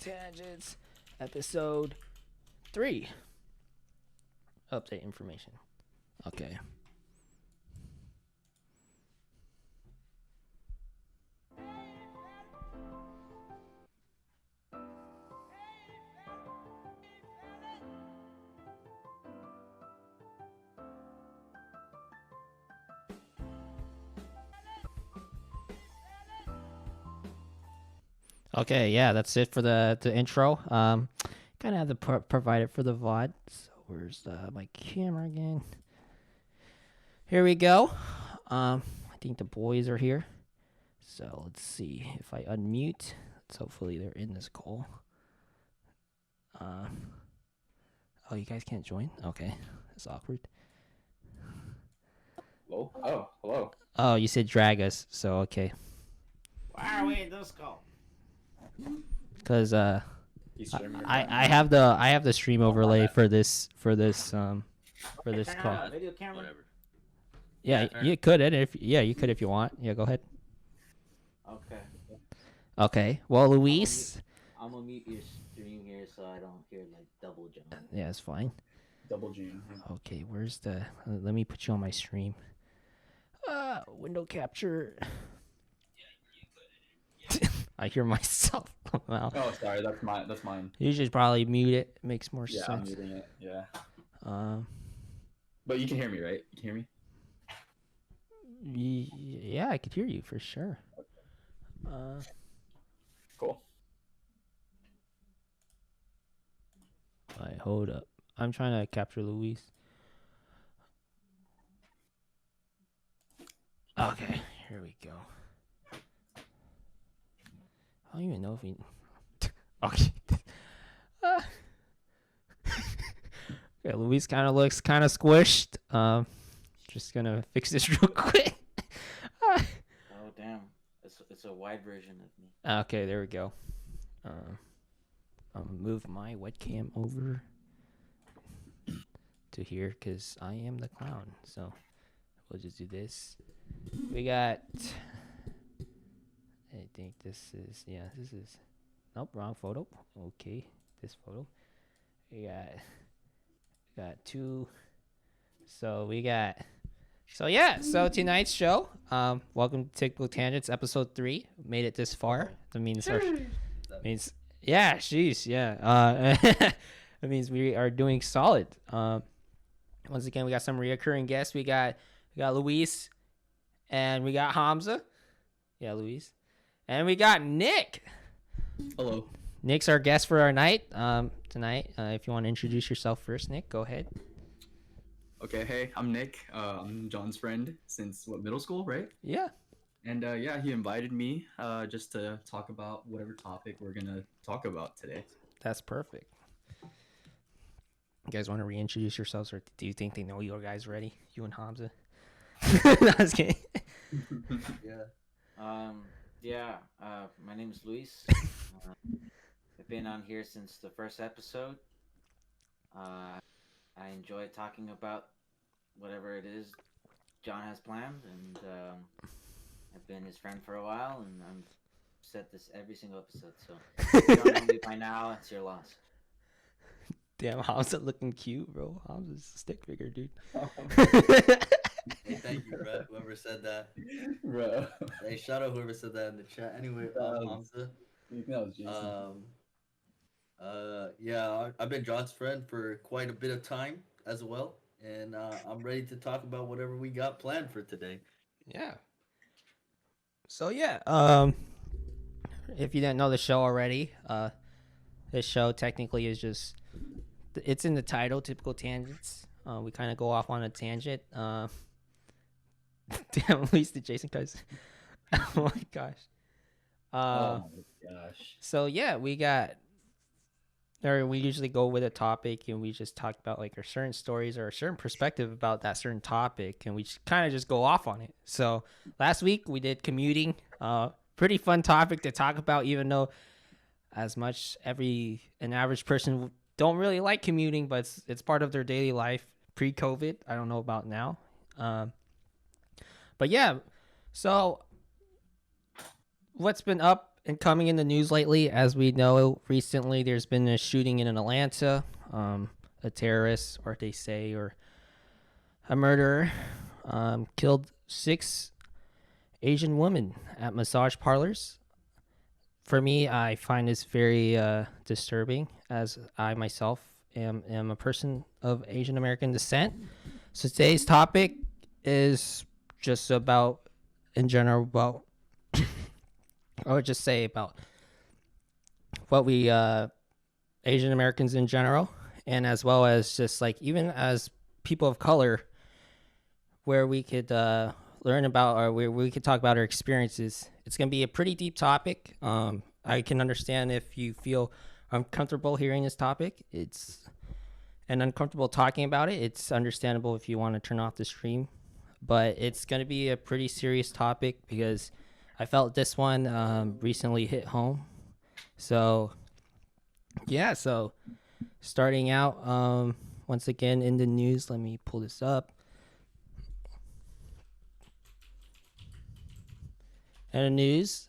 Tangents, episode 3. Update information. Okay. Okay, yeah, that's it for the intro. Kind of have to provide it for the VOD. So where's my camera again? Here we go. I think the boys are here. So let's see if I unmute. Let's hopefully they're in this call. Oh, you guys can't join? Okay, that's awkward. Hello? Oh, hello. Oh, you said drag us, so okay. Why are we in this call? Because He's streaming your I have the stream overlay for this Turn call. on video camera. Whatever. Yeah, you could edit you could if you want. Yeah, go ahead. Okay. Okay. Well, Luis. I'm gonna mute your stream here so I don't hear like double jump. Yeah, it's fine. Double G. Okay, where's the? Let me put you on my stream. Window capture. I hear myself. Wow. Oh, sorry, that's mine. You should probably mute it. It makes more Yeah, I'm sense. muting it. Yeah. But you can hear me, right? You can hear me? Yeah, I could hear you for sure. Cool. Alright, hold up. I'm trying to capture Luis. Okay, here we go. I don't even know if we. Okay. Okay, Luis kind of looks kind of squished. Just gonna fix this real quick. Oh damn! It's a wide version of me. Okay, there we go. I'll move my webcam over to here because I am the clown. So we'll just do this. We got. I think this is nope, wrong photo. Okay, this photo. We got two. So tonight's show. Welcome to Typical Tangents, episode 3. Made it this far. That means yeah, sheesh, yeah. That means we are doing solid. Once again, we got some reoccurring guests. We got Luis, and we got Hamza. Yeah, Luis. And we got Nick. Hello. Nick's our guest for our night tonight. If you want to introduce yourself first, Nick, go ahead. Okay, hey, I'm Nick. I'm John's friend since middle school, right? Yeah. And yeah, he invited me just to talk about whatever topic we're gonna talk about today. That's perfect. You guys want to reintroduce yourselves, or do you think they know you guys already? You and Hamza? No, I was kidding. Yeah. My name is Luis. I've been on here since the first episode. I enjoy talking about whatever it is John has planned, and I've been his friend for a while, and I've said this every single episode. So if you don't know me by now, it's your loss. Damn, Hamza looking cute, bro. Hamza's a stick figure, dude. Hey, thank you, bro. Whoever said that. Bro. Hey, shout out whoever said that in the chat. Anyway, Hamza. That was Jason. Yeah, I've been John's friend for quite a bit of time as well, and I'm ready to talk about whatever we got planned for today. Yeah. So yeah, if you didn't know the show already, this show technically is just, it's in the title, Typical Tangents. We kind of go off on a tangent. Damn, at least the Jason guys. Oh my gosh. Oh my gosh. So yeah, we usually go with a topic and we just talk about like our certain stories or a certain perspective about that certain topic, and we kind of just go off on it. So last week we did commuting. Pretty fun topic to talk about, even though as much an average person don't really like commuting, but it's part of their daily life pre-COVID. I don't know about now. But yeah, so what's been up been coming in the news lately. As we know, recently there's been a shooting in Atlanta. A terrorist, or they say, or a murderer, killed 6 Asian women at massage parlors. For me, I find this very disturbing, as I myself am a person of Asian American descent. So today's topic is just about, in general, about I would just say about what we Asian Americans in general, and as well as just like even as people of color, where we could learn about, or where we could talk about our experiences. It's gonna be a pretty deep topic. I can understand if you feel uncomfortable hearing this topic. It's and uncomfortable talking about it. It's understandable if you want to turn off the stream, but it's gonna be a pretty serious topic because I felt this one recently hit home. So yeah, so starting out, once again in the news, let me pull this up. In the news,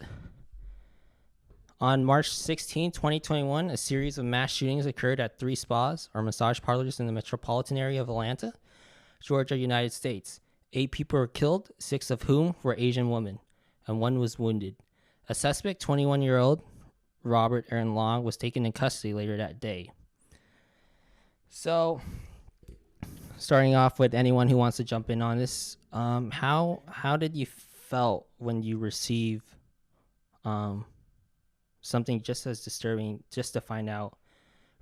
on March 16, 2021, a series of mass shootings occurred at 3 spas or massage parlors in the metropolitan area of Atlanta, Georgia, United States. 8 people were killed, 6 of whom were Asian women, and 1 was wounded. A suspect, 21-year-old Robert Aaron Long, was taken in custody later that day. So, starting off with anyone who wants to jump in on this, how did you felt when you receive something just as disturbing, just to find out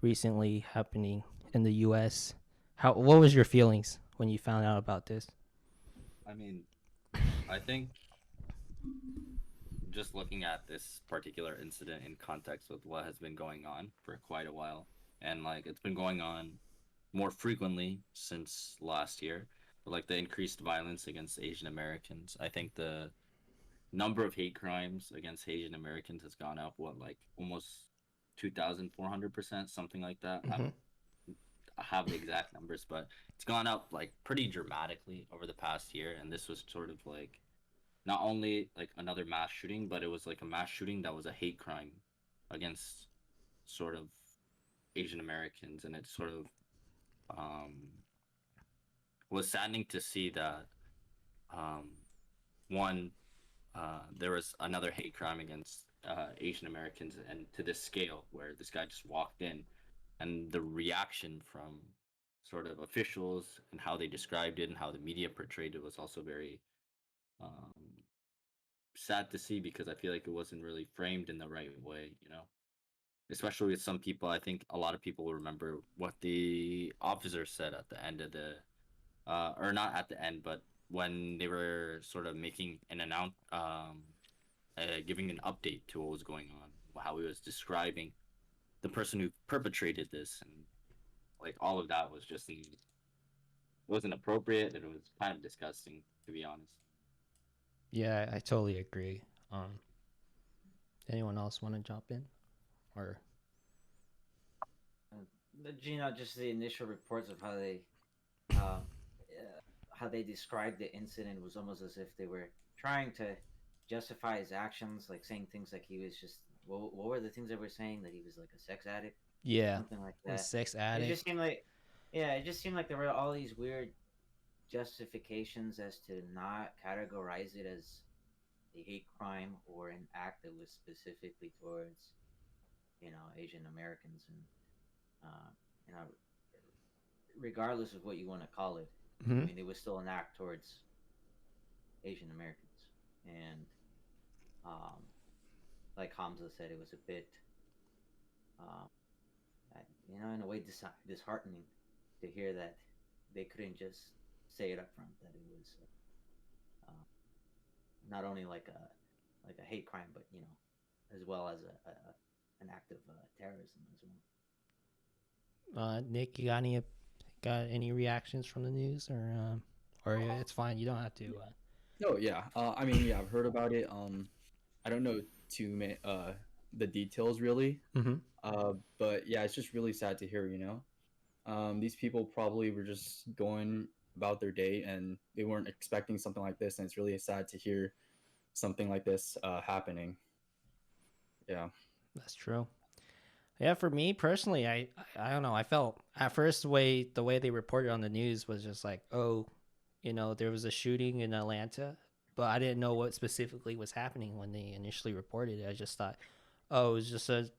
recently happening in the U.S.? What was your feelings when you found out about this? I mean, I think just looking at this particular incident in context with what has been going on for quite a while, and like it's been going on more frequently since last year, but like the increased violence against Asian Americans, I think the number of hate crimes against Asian Americans has gone up, what, like almost 2,400%, something like that. Mm-hmm. I have the exact numbers, but it's gone up like pretty dramatically over the past year. And this was sort of like not only like another mass shooting, but it was like a mass shooting that was a hate crime against sort of Asian Americans. And it sort of was saddening to see that one, there was another hate crime against Asian Americans, and to this scale, where this guy just walked in, and the reaction from sort of officials and how they described it and how the media portrayed it was also very um, sad to see, because I feel like it wasn't really framed in the right way, you know? Especially with some people, I think a lot of people will remember what the officer said at the end of the, or not at the end, but when they were sort of making an giving an update to what was going on, how he was describing the person who perpetrated this, and like all of that was just wasn't appropriate, and it was kind of disgusting, to be honest. Yeah, I totally agree. Anyone else want to jump in, or? Gino, just the initial reports of how they described the incident was almost as if they were trying to justify his actions, like saying things like he was just what were the things they were saying, that he was like a sex addict, Yeah, something like a that. sex It addict. just seemed like, yeah, it just seemed like there were all these weird justifications as to not categorize it as a hate crime or an act that was specifically towards, Asian Americans, and uh, you know, regardless of what you want to call it. Mm-hmm. I mean, it was still an act towards Asian Americans, and like Hamza said, it was a bit, um, in a way, disheartening to hear that they couldn't just say it up front that it was not only like a hate crime, but as well as an act of terrorism as well. Nick, you got any reactions from the news, or it's fine, you don't have to. Oh yeah. I mean, yeah, I've heard about it. I don't know the details really. Mm-hmm. But yeah, it's just really sad to hear. These people probably were just going about their day, and they weren't expecting something like this, and it's really sad to hear something like this happening. Yeah. That's true. Yeah, for me personally, I don't know. I felt at first the way they reported on the news was just like, oh, there was a shooting in Atlanta, but I didn't know what specifically was happening when they initially reported it. I just thought, oh, it was just a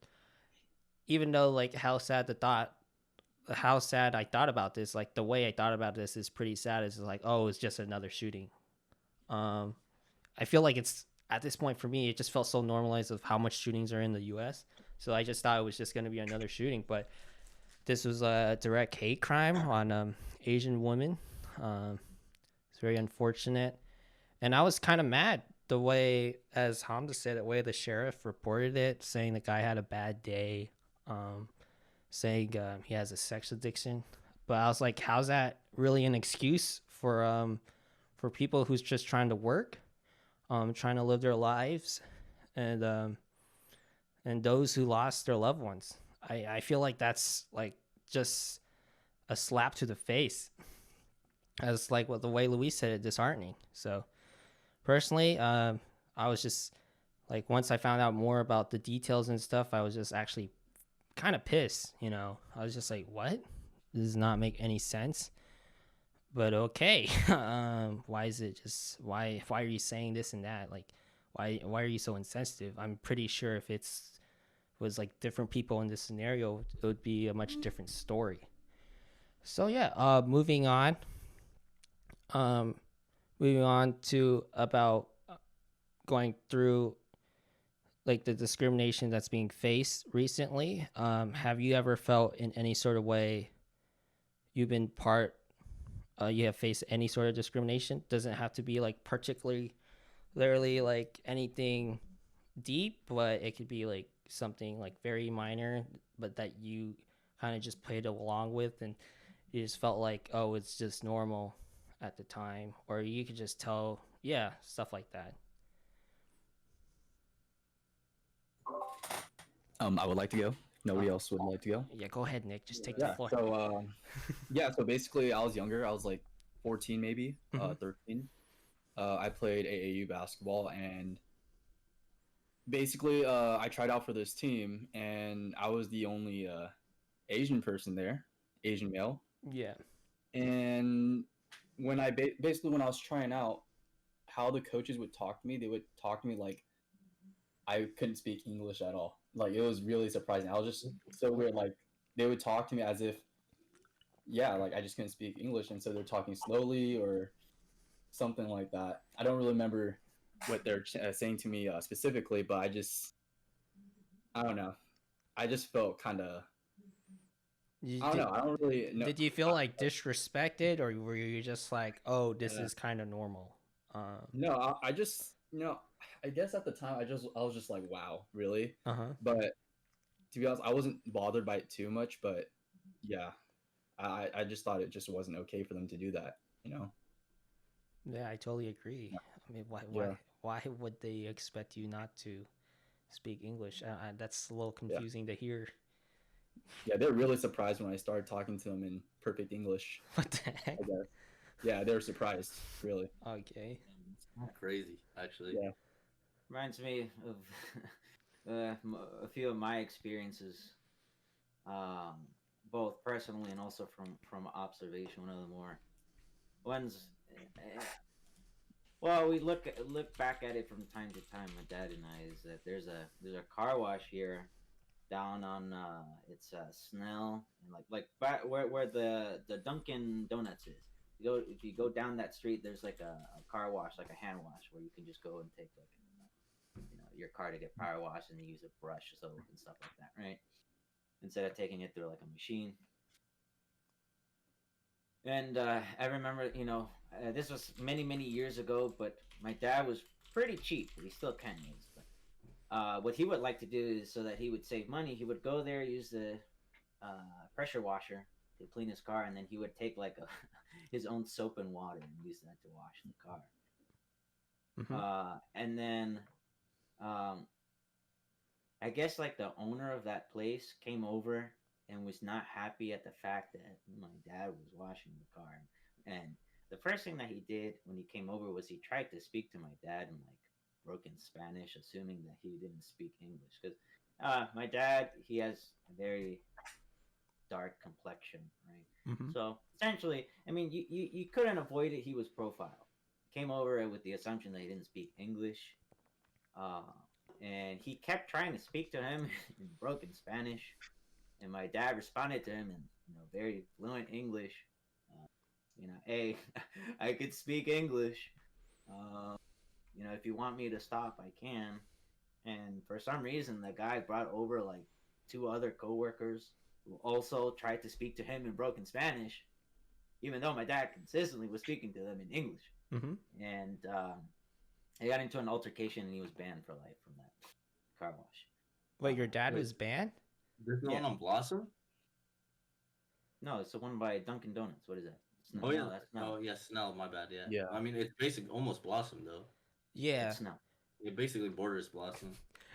even though like how sad I thought about this, like the way I thought about this is pretty sad. It's like, oh, it's just another shooting. Um, I feel like it's at this point for me, it just felt so normalized of how much shootings are in the U.S. So I just thought it was just going to be another shooting, but this was a direct hate crime on Asian women. It's very unfortunate, and I was kind of mad the way, as Hamza said, the way the sheriff reported it, saying the guy had a bad day, saying he has a sex addiction. But I was like, how's that really an excuse for people who's just trying to work, trying to live their lives, and those who lost their loved ones. I feel like that's like just a slap to the face, as like what the way Luis said it, disheartening. So personally, I was just like, once I found out more about the details and stuff, I was just actually kind of pissed. I was just like, what? This does not make any sense. But okay, why is it just why are you saying this and that? Like, why are you so insensitive? I'm pretty sure if it's was like different people in this scenario, it would be a much different story. So yeah, moving on to about going through like the discrimination that's being faced recently. Have you ever felt in any sort of way you've been you have faced any sort of discrimination? Doesn't have to be like particularly literally like anything deep, but it could be like something like very minor, but that you kind of just played along with, and you just felt like, oh, it's just normal at the time, or you could just tell, yeah, stuff like that. I would like to go. Nobody else would like to go. Yeah, go ahead, Nick. Just take the Yeah. floor. So yeah. So basically, I was younger. I was like 14, maybe 13. I played AAU basketball, and basically, I tried out for this team, and I was the only Asian person there, Asian male. Yeah. And when I basically when I was trying out, how the coaches would talk to me, they would talk to me like I couldn't speak English at all. Like it was really surprising. I was just so weird. Like they would talk to me as if, yeah, like I just couldn't speak English, and so they're talking slowly or something like that. I don't really remember what they're saying to me specifically, but I don't know. I just felt kind of, I don't know. I don't really know. Did you feel like disrespected, or were you just like, oh, this is kind of normal? No, I just, I guess at the time I was just like, wow, really? Uh-huh. But to be honest, I wasn't bothered by it too much. But yeah, I just thought it just wasn't okay for them to do that. Yeah, I totally agree. Yeah. I mean, Yeah. why would they expect you not to speak English? That's a little confusing to hear. Yeah, they're really surprised when I started talking to them in perfect English. What the heck? I guess. Yeah, they were surprised, really. Okay. Crazy, actually. Yeah. Reminds me of a few of my experiences, both personally and also from observation. One of the more ones. Well, we look back at it from time to time. My dad and I is that there's a car wash here down on it's Snell and like back where the Dunkin' Donuts is. If you go down that street, there's like a car wash, like a hand wash, where you can just go and take like your car to get power washed, and you use a brush, soap, and stuff like that, right? Instead of taking it through like a machine. And I remember, this was many years ago, but my dad was pretty cheap. He still kind of is, but what he would like to do is so that he would save money. He would go there, use the pressure washer to clean his car, and then he would take like his own soap and water and use that to wash the car. Mm-hmm. And then I guess like the owner of that place came over and was not happy at the fact that my dad was washing the car. And the first thing that he did when he came over was he tried to speak to my dad in like broken Spanish, assuming that he didn't speak English. Because my dad, he has a very dark complexion, right? Mm-hmm. So essentially, I mean, you couldn't avoid it. He was profiled. Came over with the assumption that he didn't speak English, uh, and he kept trying to speak to him in broken Spanish. And my dad responded to him in very fluent English. Hey, I could speak English. If you want me to stop, I can. And for some reason, the guy brought over like two other coworkers who also tried to speak to him in broken Spanish, even though my dad consistently was speaking to them in English. Mm-hmm. And they got into an altercation, and he was banned for life from that car wash. Wait, your dad Wait. was banned? There's no Yeah. one on Blossom? No, it's the one by Dunkin' Donuts. What is that? Oh yeah. That's not. Oh yeah, Snell, my bad, yeah. Yeah. I mean it's basically almost Blossom though. Yeah. It's not. It basically borders Blossom.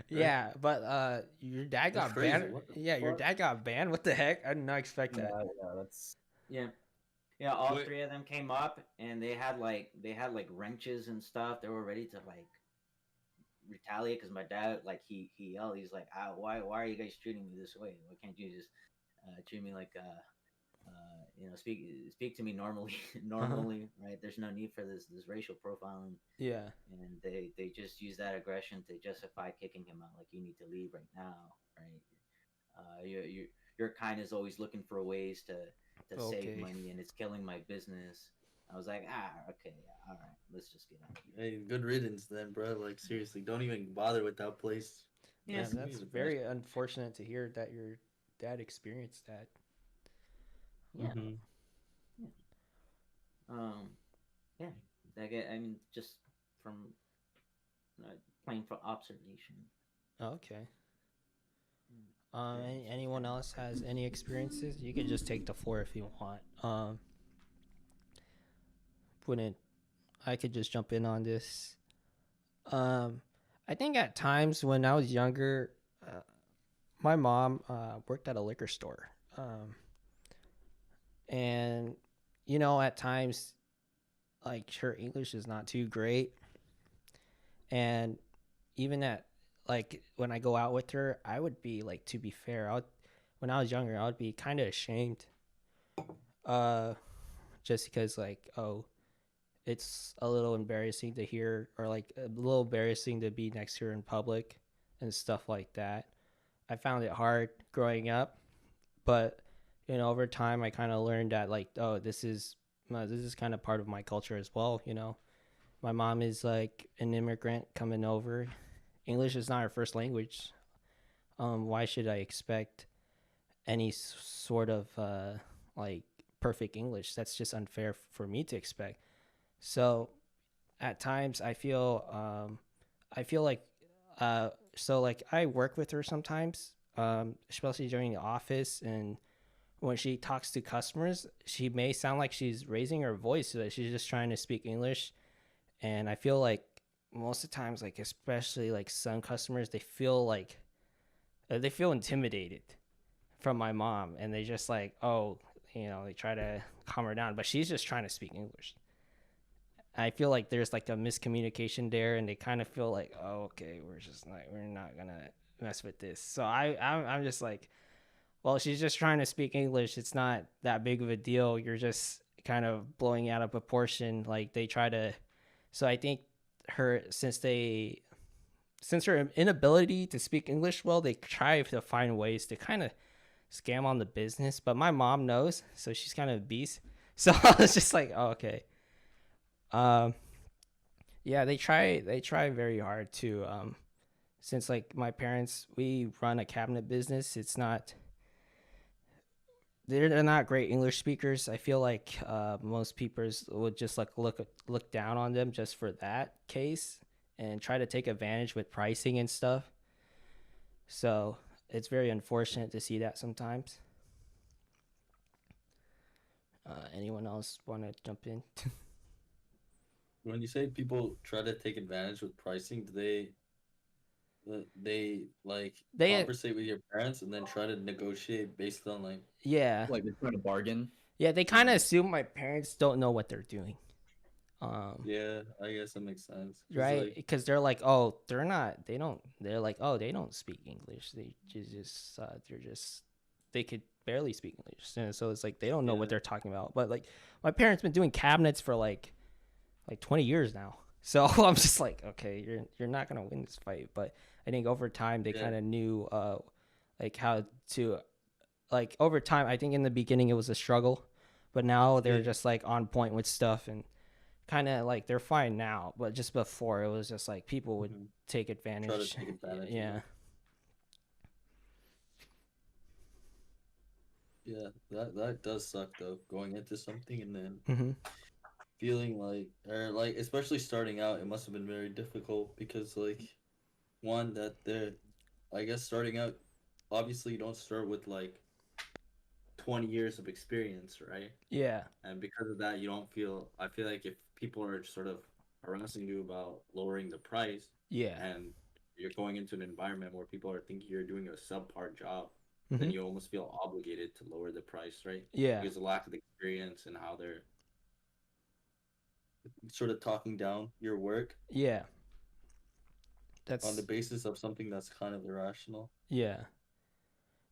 Yeah, but your dad That's got crazy. banned. What the Yeah, your fuck? dad got banned. What the heck? I did not expect that. Yeah, that's Yeah. Yeah, all Wait. three of them came up, and they had like wrenches and stuff. They were ready to like retaliate because my dad he yelled. He's like, why are you guys treating me this way? Why can't you just treat me like speak to me normally right? There's no need for this racial profiling. Yeah. And they just use that aggression to justify kicking him out. Like, you need to leave right now, right? Your kind is always looking for ways to Okay. save money, and it's killing my business. I was like, okay, yeah, all right, let's just get out of here. Hey, good riddance then, bro. Like seriously, don't even bother with that place. Yeah, Yes. that's very unfortunate to hear that your dad experienced that. Yeah. Mhm. Yeah. I mean, just from plain for observation. Okay. Anyone else has any experiences? You can just take the floor if you want. I could just jump in on this. I think at times when I was younger, my mom worked at a liquor store. And, at times, like, her English is not too great. And even when I go out with her, I would be, like, to be fair, when I was younger, I would be kind of ashamed. Just because, like, it's a little embarrassing to hear, or like a little embarrassing to be next to her in public and stuff like that. I found it hard growing up, but over time I kind of learned that, like, this is kind of part of my culture as well. My mom is like an immigrant coming over. English is not her first language. Why should I expect any sort of like perfect English? That's just unfair for me to expect. So at times I feel like I work with her sometimes, especially during the office, and when she talks to customers, she may sound like she's raising her voice, so that she's just trying to speak English. And I feel like most of the times, like, especially like some customers, they feel intimidated from my mom, and they just like, they try to calm her down, but she's just trying to speak English. I feel like there's like a miscommunication there, and they kind of feel like, okay, we're not gonna mess with this. So I'm just like, well, she's just trying to speak English. It's not that big of a deal. You're just kind of blowing out of proportion. Like, they try to. So I think since her inability to speak English well, they try to find ways to kind of scam on the business. But my mom knows, so she's kind of a beast. So I was just like, okay. Yeah, they try very hard to, since like my parents, we run a cabinet business. They're not great English speakers. I feel like most people would just like look down on them just for that case, and try to take advantage with pricing and stuff. So it's very unfortunate to see that sometimes. Anyone else want to jump in? When you say people try to take advantage with pricing, do they conversate with your parents and then try to negotiate based on like? Yeah. like they're trying to bargain. Yeah, they kind of assume my parents don't know what they're doing. Yeah, I guess that makes sense. 'Cause, Right? like, Because they're like, oh, they're like, oh, they don't speak English. They could barely speak English. And so it's like they don't know what Yeah. they're talking about. But like, my parents been doing cabinets for like 20 years now. So I'm just like, okay, you're not gonna win this fight. But I think over time they Yeah. kind of knew like how to like over time. I think in the beginning it was a struggle, but now they're Yeah. just like on point with stuff and kind of like they're fine now. But just before it was just like people would Mhm. take Try to advantage. take advantage of Yeah. it. Yeah, that does suck though. Going into something and then Mm-hmm. feeling like, or like, especially starting out, it must have been very difficult because like, one that they're, I guess starting out, obviously you don't start with like 20 years of experience, right? Yeah. And because of that, you don't feel. I feel like if people are sort of harassing you about lowering the price, Yeah. and you're going into an environment where people are thinking you're doing a subpar job, Mm-hmm. then you almost feel obligated to lower the price, right? Yeah. Because of lack of experience and how they're. sort of talking down your work Yeah. on the That's basis of something that's kind of irrational. yeah.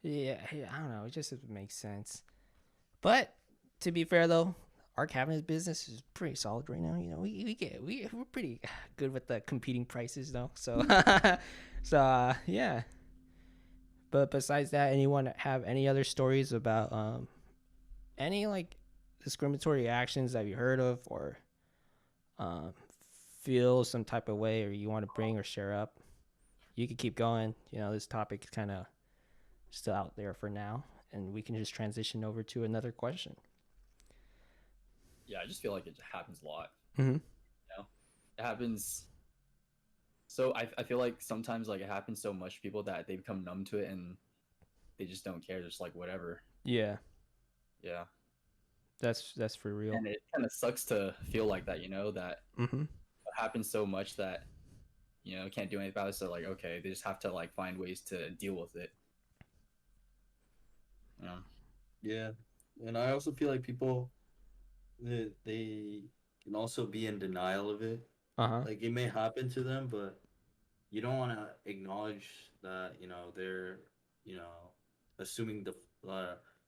Yeah. I don't know. It just makes sense. But to be fair though, our cabinet business is pretty solid right now. You know, we're pretty good with the competing prices though. So yeah. But besides that, anyone have any other stories about any like discriminatory actions that you heard of or um feel some type of way or you want to bring or share up? You can keep going. You know, this topic is kind of still out there for now, and we can just transition over to another question. Yeah, I just feel like it happens a lot. Mm-hmm. You know, it happens. So I feel like sometimes like it happens so much to people that they become numb to it and they just don't care, just like whatever. Yeah, Yeah, that's for real. and it kind of sucks to feel like that. You know that Mm-hmm. it happens so much that can't do anything about it. So like okay, they just have to like find ways to deal with it. Yeah. Yeah, and I also feel like people they can also be in denial of it. Uh-huh. Like it may happen to them, but you don't want to acknowledge that they're you know assuming the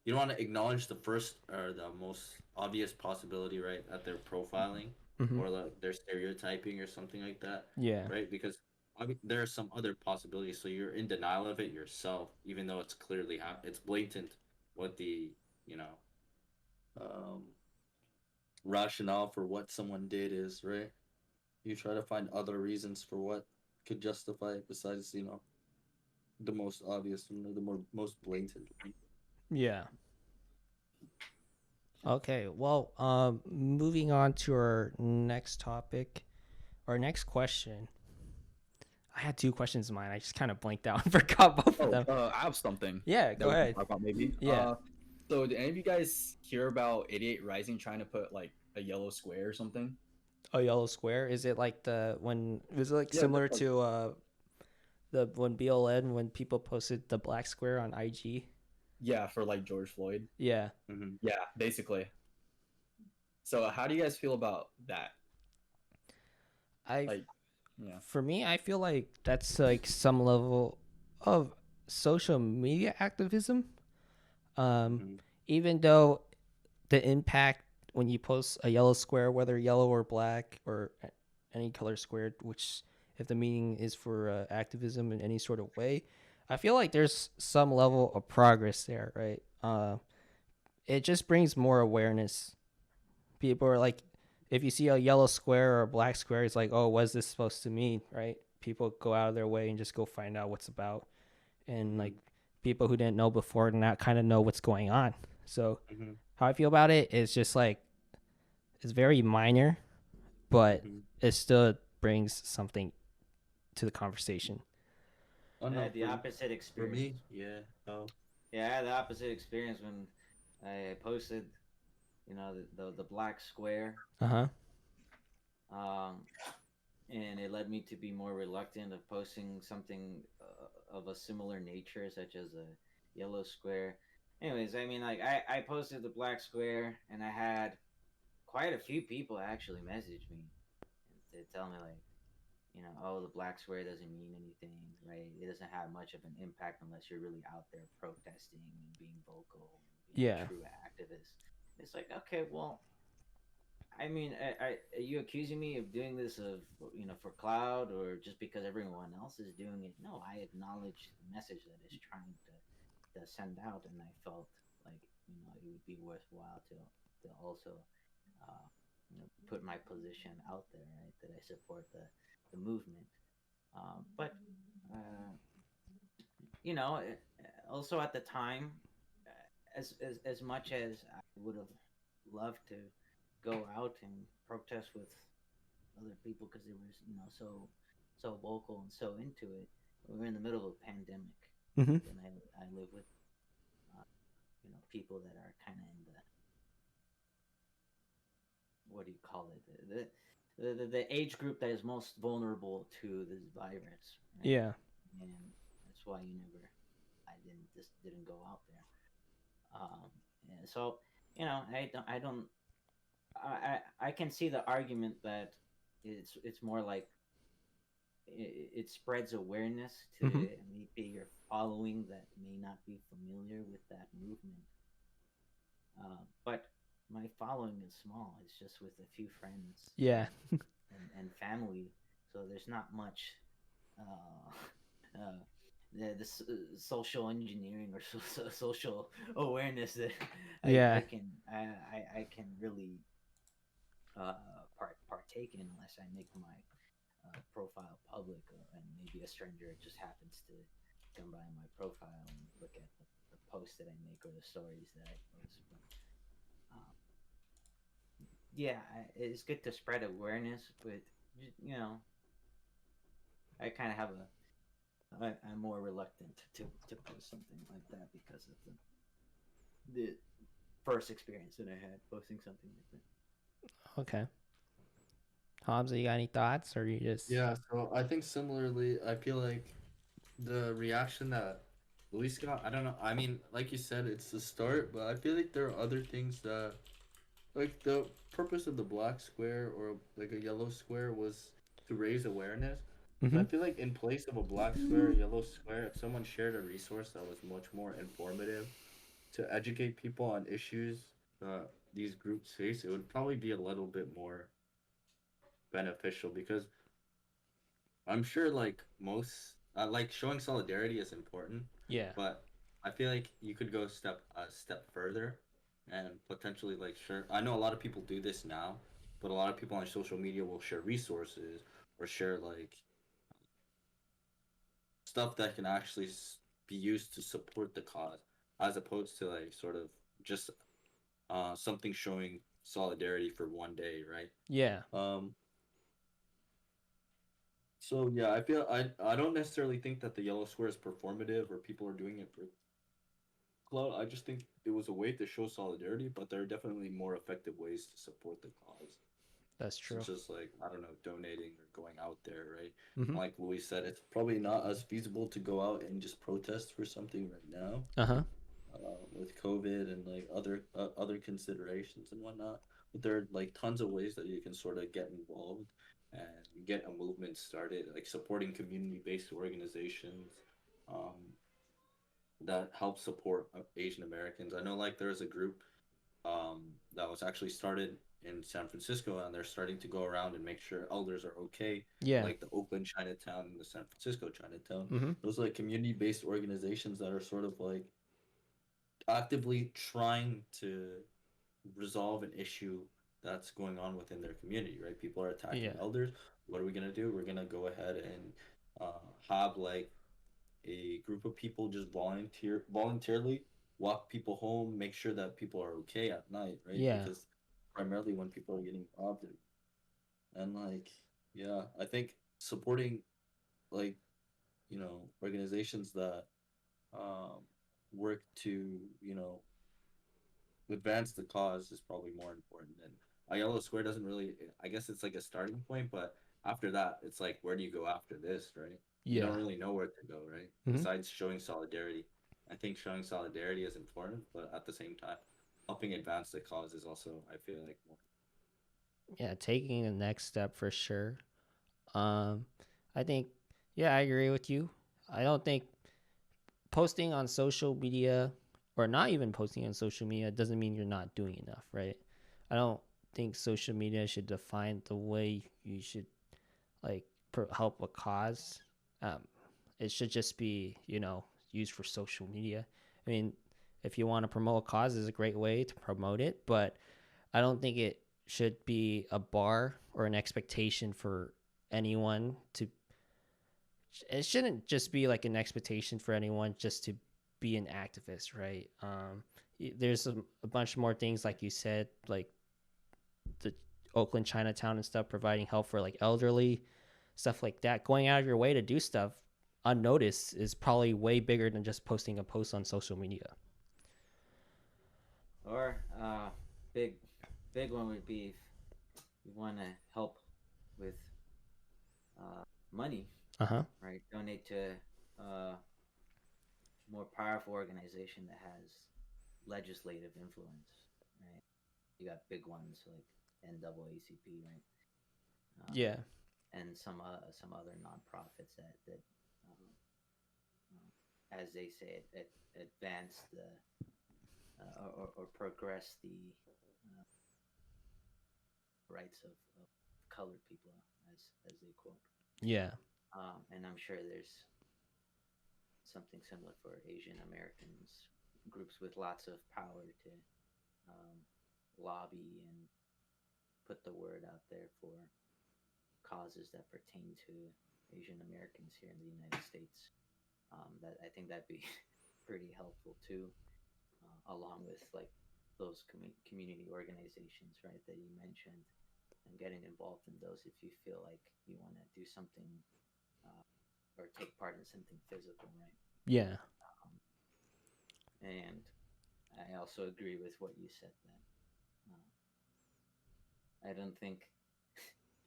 you don't want to acknowledge the first or the most obvious possibility, right? That they're profiling Mm-hmm. or like they're stereotyping or something like that, Yeah. right? Because there are some other possibilities, so you're in denial of it yourself, even though it's clearly it's blatant what the you know um, rationale for what someone did is, right? You try to find other reasons for what could justify it besides the most obvious and the most blatant. Yeah. Okay. Well, moving on to our next topic, our next question. I had two questions in mind. I just kind of blanked out and forgot both of them. I have something. Yeah, that go we can ahead. talk about maybe. Yeah. So did any of you guys hear about 88 Rising trying to put like a yellow square or something? A yellow square. Is it like the when was it like Yeah, similar that's to the when BLN when people posted the black square on IG? Yeah, for like George Floyd. Yeah. Mm-hmm. Yeah, basically. So how do you guys feel about that? I Like, yeah. For me, I feel like that's like some level of social media activism. Mm-hmm. Even though the impact when you post a yellow square, whether yellow or black or any color squared, which if the meaning is for activism in any sort of way, I feel like there's some level of progress there, right? It just brings more awareness. People are like, if you see a yellow square or a black square, it's like, oh, what's this supposed to mean, right? People go out of their way and just go find out what's about, and like people who didn't know before now kind of know what's going on. So Mm-hmm. how I feel about it is just like it's very minor, but Mm-hmm. it still brings something to the conversation. Oh, I no, had the opposite for experience. me, yeah. Oh, Yeah, I had the opposite experience when I posted, the black square, Uh-huh. and it led me to be more reluctant of posting something of a similar nature, such as a yellow square. Anyways, I mean, like I posted the black square, and I had quite a few people actually message me to tell me like, you know, oh, the black square doesn't mean anything, right? It doesn't have much of an impact unless you're really out there protesting and being vocal and being Yeah. a true activist. It's like, okay, well, I mean, are you accusing me of doing this of, you know, for cloud or just because everyone else is doing it? No, I acknowledge the message that it's trying to send out, and I felt like, you know, it would be worthwhile to also, uh, you know, put my position out there, right? That I support the movement, but uh, you know, also at the time, as much as I would have loved to go out and protest with other people because they were, you know, so vocal and so into it. We were in the middle of a pandemic, Mm-hmm. and I live with uh, you know, people that are kind of in the, what do you call it, the age group that is most vulnerable to this virus, right? Yeah. And that's why I didn't go out there. And so, you know, I can see the argument that it's more like it spreads awareness to Mm-hmm. maybe your following that may not be familiar with that movement. But my following is small. It's just with a few friends Yeah. and family. So there's not much uh, social engineering or social awareness that Yeah. I can really partake in unless I make my profile public, and maybe a stranger just happens to come by my profile and look at the posts that I make or the stories that I post. But um, yeah, it's good to spread awareness, but you know, I kind of have I'm more reluctant to post something like that because of the first experience that I had posting something like that. Okay. Hamza, you got any thoughts, or you just? Yeah, so I think similarly, I feel like the reaction that Luis got, I don't know. I mean, like you said, it's the start, but I feel like there are other things that, like the purpose of the black square or like a yellow square was to raise awareness. And Mm-hmm. I feel like in place of a black square, a yellow square, if someone shared a resource that was much more informative to educate people on issues that these groups face, it would probably be a little bit more beneficial because I'm sure like most like showing solidarity is important, Yeah. but I feel like you could go a step further and potentially like share. I know a lot of people do this now, but a lot of people on social media will share resources or share like stuff that can actually be used to support the cause, as opposed to like sort of just something showing solidarity for one day, right? Yeah. Um, so yeah, I don't necessarily think that the yellow square is performative or people are doing it for clout. I just think it was a way to show solidarity, but there are definitely more effective ways to support the cause, That's true. such as like I don't know, donating or going out there, right? Mm-hmm. Like Louis said, it's probably not as feasible to go out and just protest for something right now Uh-huh. with COVID and like other considerations and whatnot. But there are like tons of ways that you can sort of get involved and get a movement started, like supporting community-based organizations that help support Asian Americans. I know like there's a group that was actually started in San Francisco, and they're starting to go around and make sure elders are okay, Yeah. like the Oakland Chinatown and the San Francisco Chinatown. Mm-hmm. Those are like community-based organizations that are sort of like actively trying to resolve an issue that's going on within their community, right? People are attacking Yeah. elders. What are we gonna do? We're gonna go ahead and have like a group of people just voluntarily walk people home, make sure that people are okay at night, right? Yeah. Because primarily when people are getting robbed, and like yeah, I think supporting like organizations that um work to advance the cause is probably more important. And a yellow square doesn't really. I guess it's like a starting point, but after that, it's like where do you go after this, right? You don't Yeah. really know where to go, right? Mm-hmm. Besides showing solidarity, I think showing solidarity is important, but at the same time, helping advance the cause is also, I feel like, more. yeah, taking the next step for sure. I think, yeah, I agree with you. I don't think posting on social media or not even posting on social media doesn't mean you're not doing enough, right? I don't think social media should define the way you should like help a cause. Um, it should just be, used for social media. I mean, if you want to promote a cause, is a great way to promote it, but I don't think it should be a bar or an expectation for anyone to. It shouldn't just be like an expectation for anyone just to be an activist, right? There's a bunch more things like you said, like the Oakland Chinatown and stuff, providing help for like elderly, stuff like that. Going out of your way to do stuff unnoticed is probably way bigger than just posting a post on social media. Or big one would be if you want to help with money, right? Donate to a more powerful organization that has legislative influence, right? You got big ones like NAACP, right? Yeah. And some other nonprofits that as they say, advance the or progress the rights of colored people, as they quote. Yeah. And I'm sure there's something similar for Asian Americans, groups with lots of power to lobby and put the word out there for causes that pertain to Asian Americans here in the United States. That I think that'd be pretty helpful too, along with like those community organizations, right, that you mentioned, and getting involved in those if you feel like you want to do something or take part in something physical, right? Yeah. And I also agree with what you said that I don't think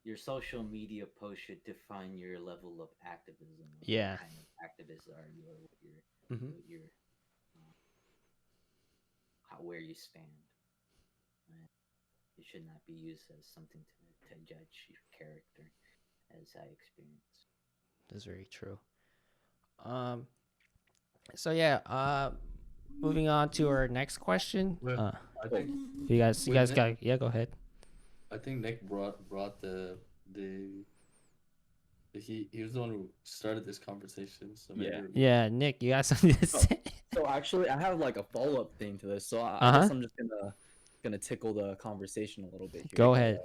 your social media post should define your level of activism. Yeah. What kind of activists are you, or what your where you stand. Right? It should not be used as something to judge your character, as I experienced. That's very true. So yeah, moving on to our next question. Well, I think you guys got, yeah, go ahead. I think Nick brought the he was the one who started this conversation. So maybe Yeah, Nick, you got something to say? So actually, I have like a follow-up thing to this. So I guess I'm just gonna tickle the conversation a little bit here. Go ahead.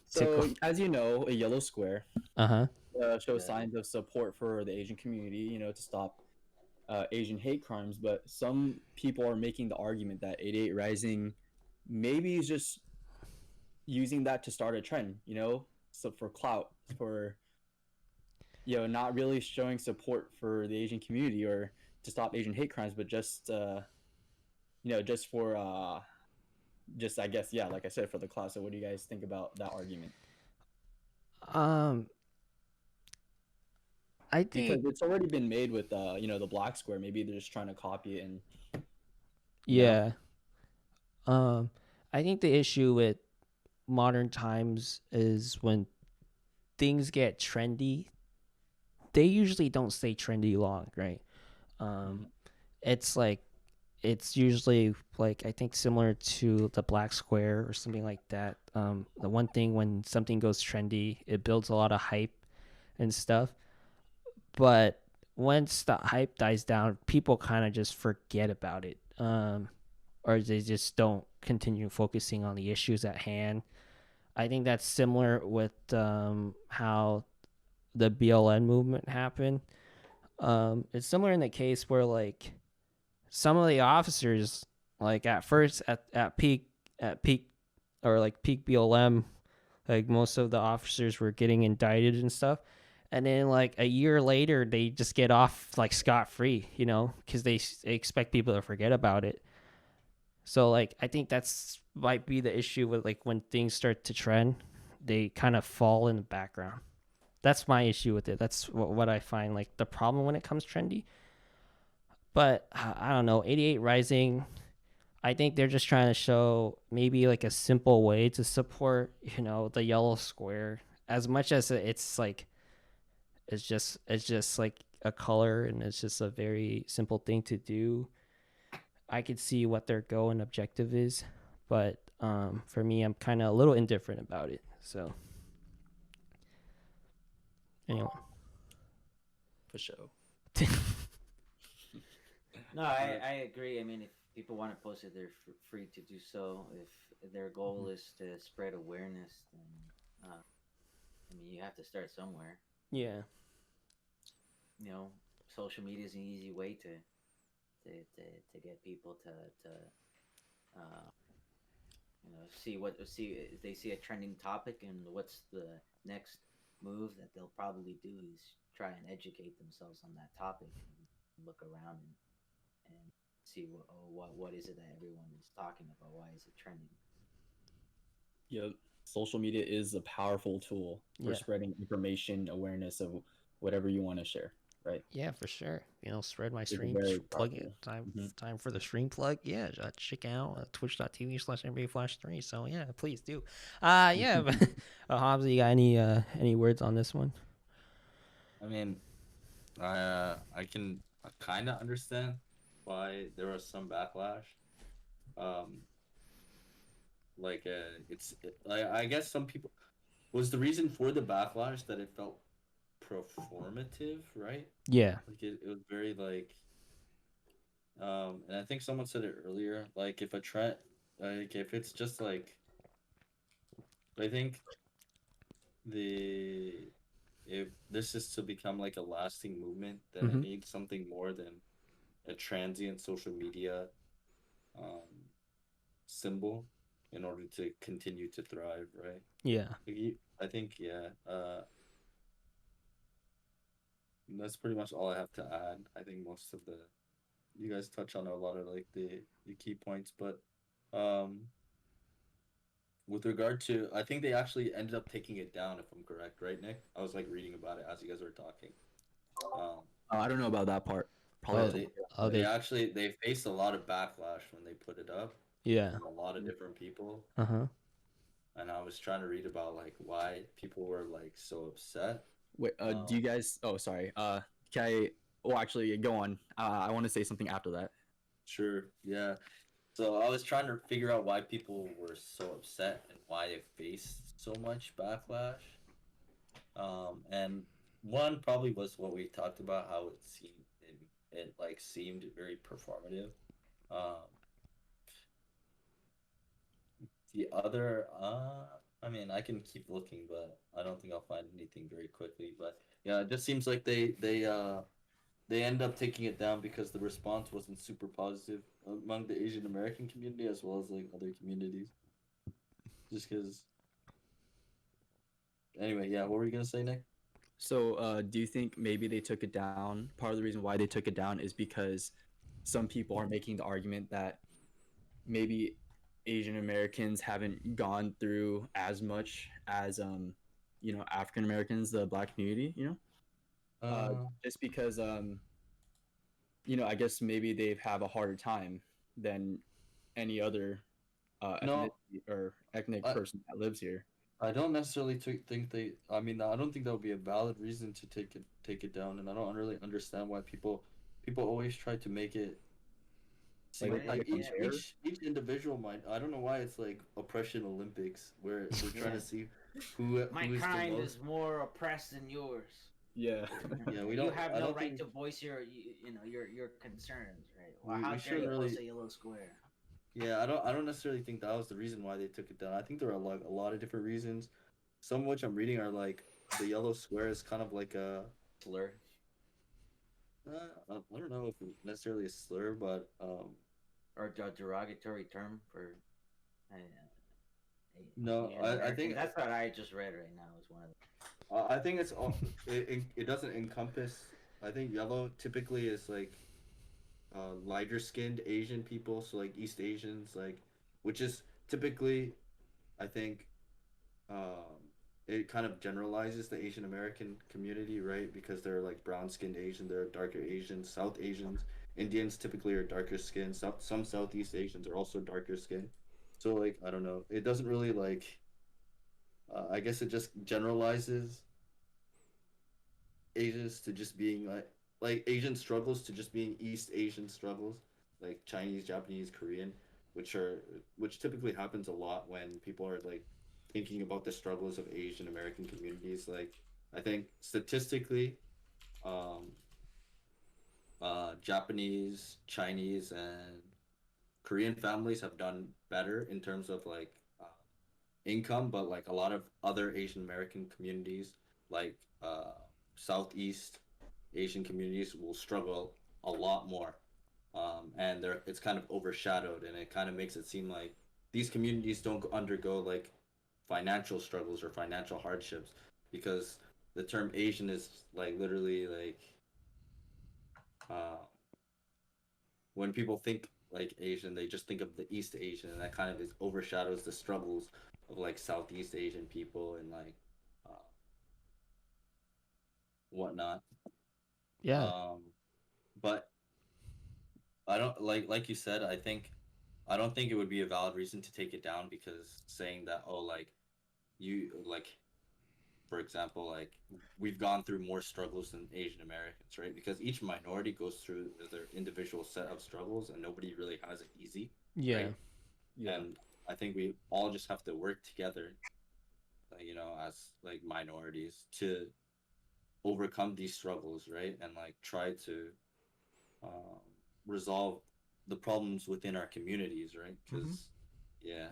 So as you know, a yellow square shows Yeah. signs of support for the Asian community, to stop Asian hate crimes. But some people are making the argument that 88 Rising maybe is just using that to start a trend, so for clout, for not really showing support for the Asian community or to stop Asian hate crimes, but just just for just, I guess, like I said, for the clout. So what do you guys think about that argument? I think Because it's already been made with the black square. Maybe they're just trying to copy it. And yeah. I think the issue with modern times is when things get trendy, they usually don't stay trendy long, right? It's usually like, I think, similar to the black square or something like that. The one thing, when something goes trendy, it builds a lot of hype and stuff, but once the hype dies down, people kind of just forget about it, or they just don't continue focusing on the issues at hand. I think that's similar with how the BLM movement happened. It's similar in the case where like some of the officers, like at first at peak or like peak BLM, like most of the officers were getting indicted and stuff, and then like a year later they just get off like scot-free, because they expect people to forget about it. So like I think that's might be the issue with like when things start to trend, they kind of fall in the background. That's my issue with it. That's what I find like the problem when it comes trendy. But I don't know, 88 Rising, I think they're just trying to show maybe like a simple way to support, the yellow square as much as it's like it's just like a color and it's just a very simple thing to do. I could see what their goal and objective is, but for me, I'm kind of a little indifferent about it. So anyway, For sure. No, I agree. I mean, if people want to post it, they're free to do so. If their goal is to spread awareness, then I mean, you have to start somewhere. yeah, You know, social media is an easy way to get people to uh, see if they see a trending topic, and what's the next move that they'll probably do is try and educate themselves on that topic and look around and see what is it that everyone is talking about, why is it trending. Yep. Social media is a powerful tool for Yeah. spreading information, awareness of whatever you want to share, right? yeah, for sure. Spread my It's stream, very plug it. powerful. Time for the stream plug. Yeah, check out twitch.tv/NBA Flash 3. So yeah, please do. Yeah, but Hobbs, you got any words on this one? I mean, I can kind of understand why there was some backlash. I guess some people was the reason for the backlash that it felt performative, right? Yeah. Like it was very like, and I think someone said it earlier. Like if a trend, like if it's just like, I think if this is to become like a lasting movement, then it Mhm. needs something more than a transient social media symbol in order to continue to thrive, right? Yeah. I think, yeah. That's pretty much all I have to add. I think most of you guys touch on a lot of like the key points, but with regard to, I think they actually ended up taking it down, if I'm correct, right, Nick? I was like reading about it as you guys were talking. I don't know about that part. Yeah, Probably. they faced a lot of backlash when they put it up Yeah. from a lot of different people, Uh-huh. and I was trying to read about like why people were like so upset. Wait, do you guys? Oh, sorry. Can I? Oh, actually, go on. I want to say something after that. Sure, yeah. So I was trying to figure out why people were so upset and why they faced so much backlash. And one probably was what we talked about, how it like seemed very performative. Um, the other, I mean, I can keep looking, but I don't think I'll find anything very quickly. But yeah, it just seems like they end up taking it down because the response wasn't super positive among the Asian American community as well as like other communities. Just because. Anyway, yeah, what were you gonna say, Nick? So, do you think maybe they took it down? Part of the reason why they took it down is because some people are making the argument that maybe Asian Americans haven't gone through as much as African Americans, the Black community. Just because I guess maybe they have a harder time than any other No. ethnicity or ethnic I- person that lives here. I don't necessarily think they. I mean, I don't think that would be a valid reason to take it down, and I don't really understand why people always try to make it seem Like, like it's unfair? each individual might. I don't know why it's like oppression Olympics where we're trying Yeah. to see who My who is the kind most. is more oppressed than yours. Yeah. Yeah, we You don't. have I no don't right think, to voice your concerns, right? Well, We- how we dare shouldn't you really- post a yellow square? Yeah, I don't necessarily think that was the reason why they took it down. I think there are like a lot of different reasons. Some of which I'm reading are like the yellow square is kind of like a Slur. I don't know if it's necessarily a slur, but Or a derogatory term for. No, Asian I American. think That's what I just read right now. Is one of the. I think it's all it doesn't encompass. I think yellow typically is like lighter skinned Asian people, so like East Asians, like which is typically, I think, it kind of generalizes the Asian American community, right? Because they're like brown skinned Asian, they're darker Asians, South Asians, Indians typically are darker skin. Some Southeast Asians are also darker skin. So like I don't know. It doesn't really like. I guess it just generalizes Asians to just being like Asian struggles to just being East Asian struggles, like Chinese, Japanese, Korean, which typically happens a lot when people are like thinking about the struggles of Asian American communities. Like I think statistically, um, Japanese, Chinese, and Korean families have done better in terms of like income, but like a lot of other Asian American communities, like Southeast Asian communities, will struggle a lot more, and it's kind of overshadowed, and it kind of makes it seem like these communities don't undergo like financial struggles or financial hardships because the term Asian is like literally like uh, when people think like Asian, they just think of the East Asian, and that kind of overshadows the struggles of like Southeast Asian people and like uh, whatnot. Yeah. Um, but I don't like you said. I don't think it would be a valid reason to take it down because saying that oh like you like for example like we've gone through more struggles than Asian Americans, right? Because each minority goes through their individual set of struggles and nobody really has it easy, Yeah. right? Yeah. And I think we all just have to work together, as like minorities to overcome these struggles, right? And like try to um, resolve the problems within our communities, right? Because yeah.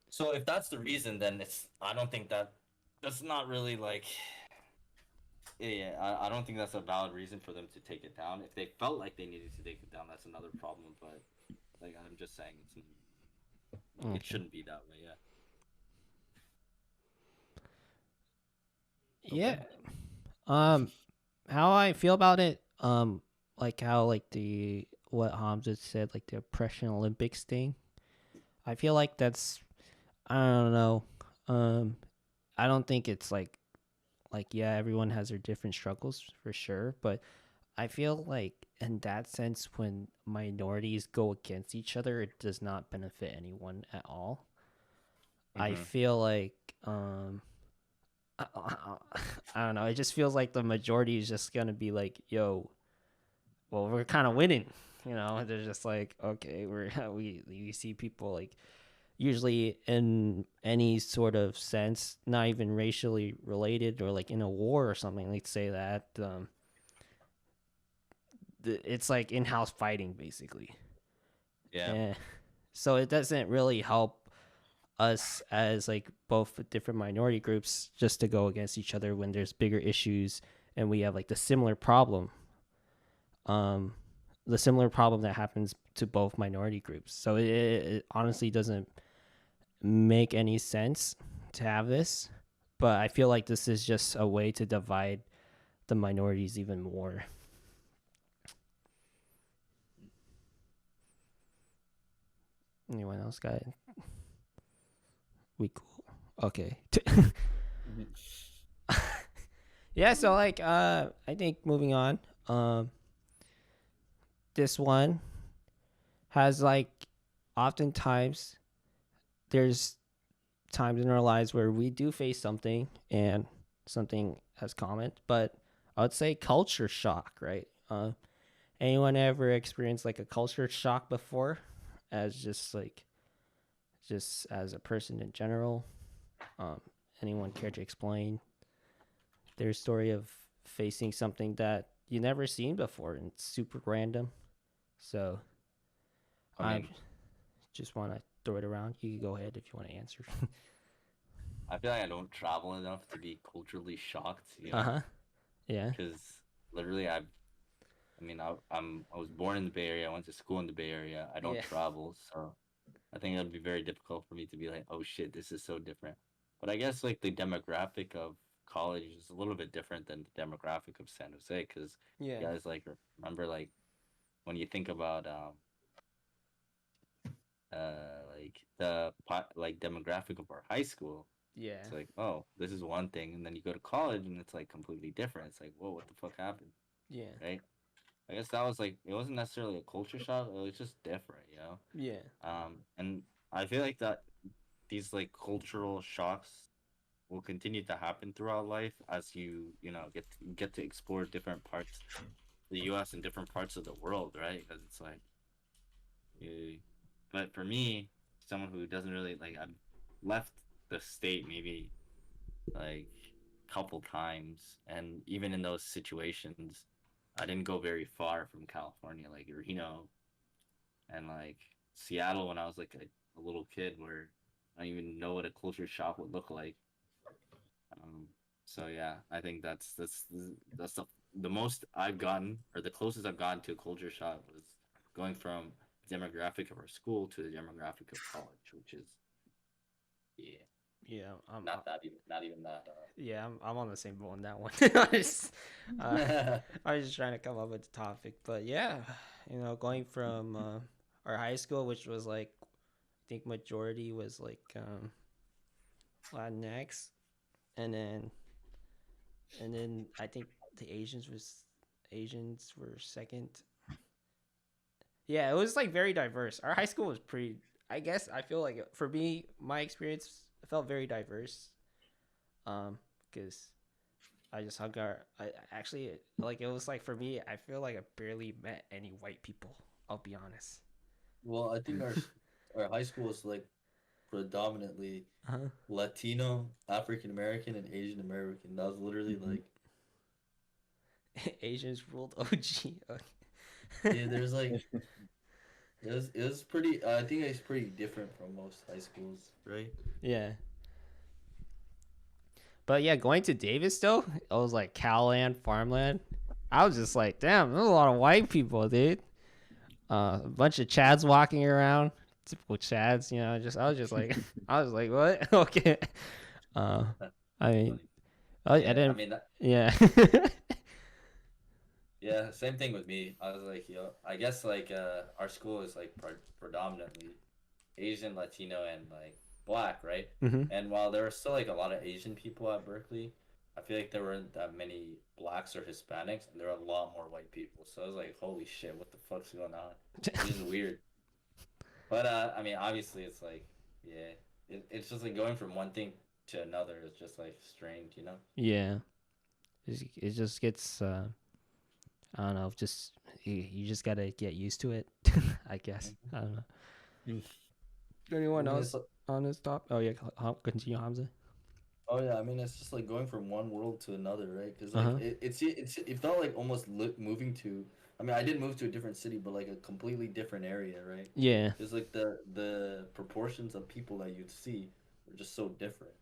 So if that's the reason, then I don't think that's not really like yeah. I don't think that's a valid reason for them to take it down. If they felt like they needed to take it down, that's another problem. But like I'm just saying, Okay. it shouldn't be that way. Yeah. Yeah. How I feel about it, like how like the what Hamza said, like the oppression Olympics thing. I feel like that's I don't know. I don't think it's like yeah, everyone has their different struggles for sure, but I feel like in that sense when minorities go against each other, it does not benefit anyone at all. I feel like I don't know. It just feels like the majority is just gonna be like, "Yo, well, we're kind of winning," you know. They're just like, "Okay, we see people like usually in any sort of sense, not even racially related or like in a war or something. Let's say that it's like in-house fighting basically, Yeah. and so it doesn't really help us as like both different minority groups just to go against each other when there's bigger issues and we have like um the similar problem that happens to both minority groups. So it honestly doesn't make any sense to have this, but I feel like this is just a way to divide the minorities even more. Anyone else got it? We cool. Okay. Yeah, so like I think moving on. This one has like oftentimes there's times in our lives where we do face something and something has common, but I would say culture shock, right? Anyone ever experienced like a culture shock before as just as a person in general? Um, Anyone care to explain their story of facing something that you never seen before and it's super random? So I I mean, just want to throw it around. You can go ahead if you want to answer. I feel like I don't travel enough to be culturally shocked, Uh huh. Yeah. because literally I mean, I was born in the Bay Area. I went to school in the Bay Area. I don't Yeah. travel, so I think it'd be very difficult for me to be like, oh shit, this is so different. But I guess like the demographic of college is a little bit different than the demographic of San Jose, because Yeah. you guys like remember like when you think about like like demographic of our high school, Yeah. it's like oh this is one thing, and then you go to college and it's like completely different. It's like whoa, what the fuck happened, Yeah. right? I guess that was like it wasn't necessarily a culture shock. It was just different, you know. Yeah. And I feel like that these like cultural shocks will continue to happen throughout life as you know get to explore different parts of the U.S. and different parts of the world, right? Because it's like, you, but for me, someone who doesn't really like, I've left the state maybe like couple times, and even in those situations, I didn't go very far from California, like Reno and like Seattle when I was like a little kid, where I don't even know what a culture shock would look like. Um, so yeah, I think that's the most I've gotten, or the closest I've gotten to a culture shock was going from the demographic of our school to the demographic of college, which is yeah, Yeah. not even that. Yeah, I'm on the same boat on that one. Uh, I was just trying to come up with the topic, but yeah, going from our high school, which was like, I think majority was like Latinx, and then I think the Asians were second. Yeah, it was like very diverse. Our high school was pretty. I guess I feel like for me, my experience felt very diverse. Because I just hung out. I actually like it was like for me. I feel like I barely met any white people. I'll be honest. Well, I think our high school is like predominantly Uh-huh. Latino, African American, and Asian American. That was literally like Asians ruled OG. yeah. There's like it was pretty. I think it's pretty different from most high schools, right? Yeah. But yeah, going to Davis though, it was like Calland, farmland. I was just like, damn, there's a lot of white people, dude. A bunch of Chads walking around, typical Chads. Just I was just like, I was like, what? Okay. Uh, I mean, I Yeah, I didn't. mean, Yeah. yeah, same thing with me. I was like, yo, I guess like our school is like predominantly Asian, Latino, and like black, right? hmm And while there are still like a lot of Asian people at Berkeley, I feel like there weren't that many blacks or Hispanics, and there are a lot more white people. So I was like, holy shit, what the fuck's going on? This is weird. But I mean, obviously, it's like, yeah, it's just like going from one thing to another is just like strange, you know? Yeah. It just gets. I don't know. Just you just gotta get used to it. I guess. I don't know. Anyone I mean, else on this top? Oh yeah, continue, Hamza. oh yeah, I mean, it's just like going from one world to another, right? Because like Uh-huh. it felt like almost moving to. I mean, I did move to a different city, but like a completely different area, right? Yeah. It's like the proportions of people that you'd see were just so different.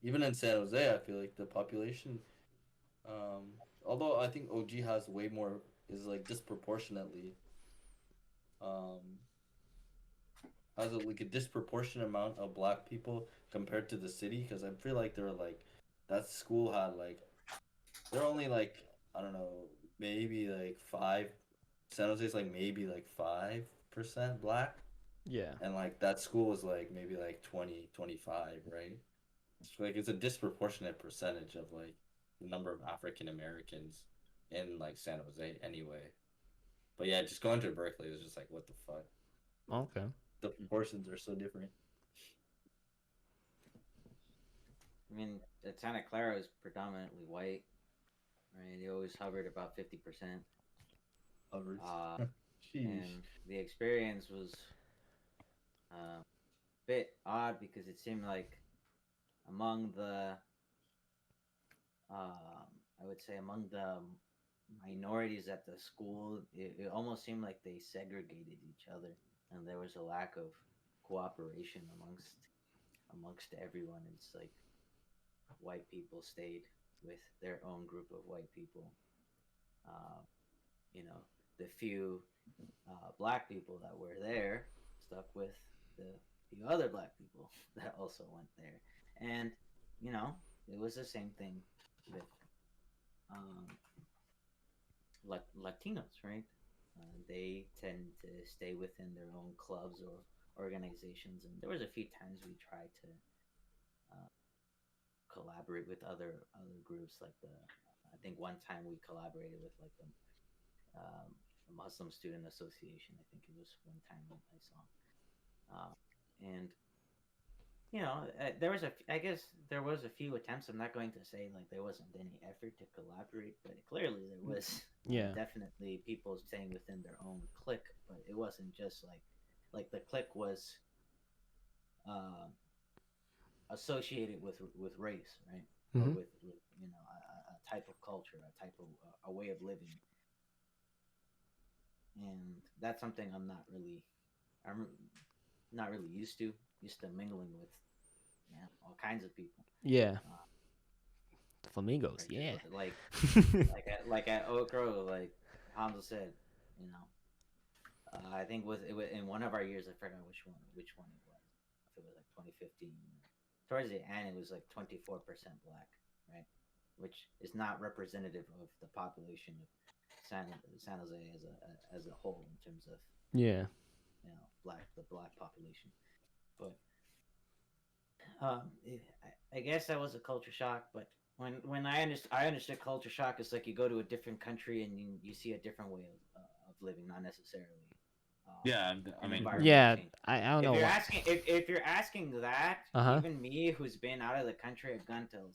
Even in San Jose, I feel like the population, um, although I think OG has way more, is like disproportionately, um, has like a disproportionate amount of black people compared to the city. Because I feel like they're like, that school had like, they're only like, I don't know, maybe like five. San Jose's like maybe like 5% black. Yeah. And like that school was like maybe like 20, 25, right? It's like it's a disproportionate percentage of like the number of African Americans in like San Jose anyway. But yeah, just going to Berkeley is just like what the fuck. Okay. The proportions are so different. I mean, Santa Clara is predominantly white, right? They always hovered about 50%. Covered. And Sheesh. the experience was a bit odd because it seemed like among the, I would say among the minorities at the school, it almost seemed like they segregated each other, and there was a lack of cooperation amongst everyone. It's like white people stayed with their own group of white people. Uh, you know, the few black people that were there stuck with the few other black people that also went there, and it was the same thing with um, Latinos, right? They tend to stay within their own clubs or organizations, and there was a few times we tried to uh, collaborate with other groups. Like I think one time we collaborated with like Muslim Student Association. I think it was one time that I saw, and there was I guess there was a few attempts. I'm not going to say like there wasn't any effort to collaborate, but clearly there was. Yeah. Definitely people staying within their own clique, but it wasn't just like the clique was uh, associated with race, right? Or Mhm. with a type of culture, a type of a way of living, and that's something I'm not really used to mingling with all kinds of people. Yeah. Uh, Flamingos. right, just Yeah. like at Okro, like Hamza said, you know, I think it was in one of our years. I forgot which one it was. If it was like 2015. Towards the end, it was like 24% black, right? Which is not representative of the population of San Jose as a whole in terms of Yeah. the black population. But I guess that was a culture shock. But when I understood culture shock, it's like you go to a different country and you see a different way of living, not necessarily Yeah, I an mean, environmental Yeah. change. I don't If know you're why. asking if you're asking that, Uh-huh. even me who's been out of the country, I've gone to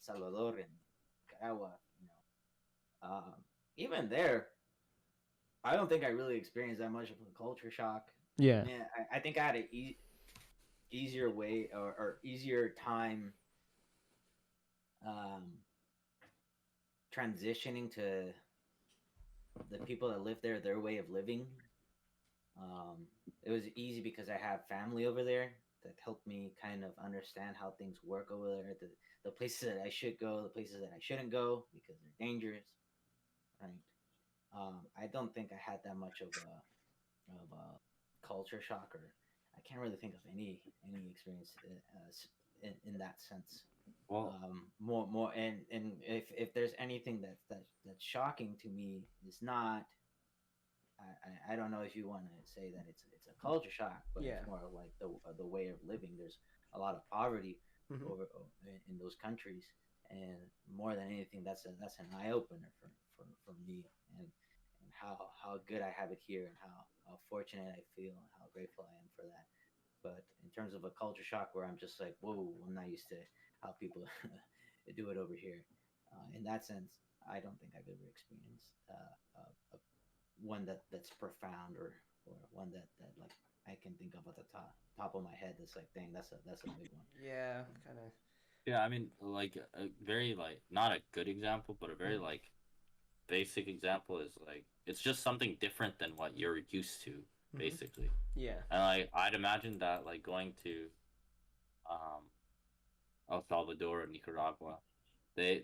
Salvador and Nicaragua, even there, I don't think I really experienced that much of a culture shock. Yeah. Yeah, I think I had a easier way or easier time um, transitioning to the people that live there, their way of living. It was easy because I have family over there that helped me kind of understand how things work over there. The places that I should go, the places that I shouldn't go because they're dangerous. Right. I don't think I had that much of a culture shock, or I can't really think of any experience in that sense. well, More and if there's anything that's shocking to me, is not. I don't know if you want to say that it's a culture shock, but Yeah. it's more of like the way of living. There's a lot of poverty Mhm. in those countries, and more than anything, that's an eye opener for me, and how good I have it here, and how fortunate I feel, and how grateful I am for that. But in terms of a culture shock, where I'm just like, whoa, I'm not used to how people do it over here. In that sense, I don't think I've ever experienced one that's profound, or one that like I can think of at the top of my head. That's like, dang, that's a big one. Yeah. Kind of. yeah, I mean, like a very like not a good example, but a very like basic example is like it's just something different than what you're used to, basically. Yeah. And like I'd imagine that like going to um El Salvador or Nicaragua,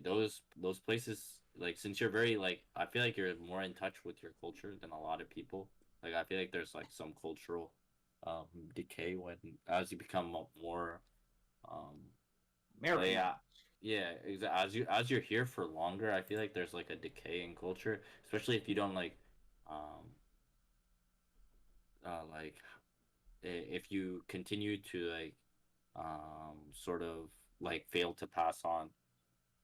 those places like since you're very like I feel like you're more in touch with your culture than a lot of people. Like I feel like there's like some cultural um decay when as you become more um American. yeah, yeah, as you're here for longer, I feel like there's like a decay in culture, especially if you don't um like if you continue to like sort of like fail to pass on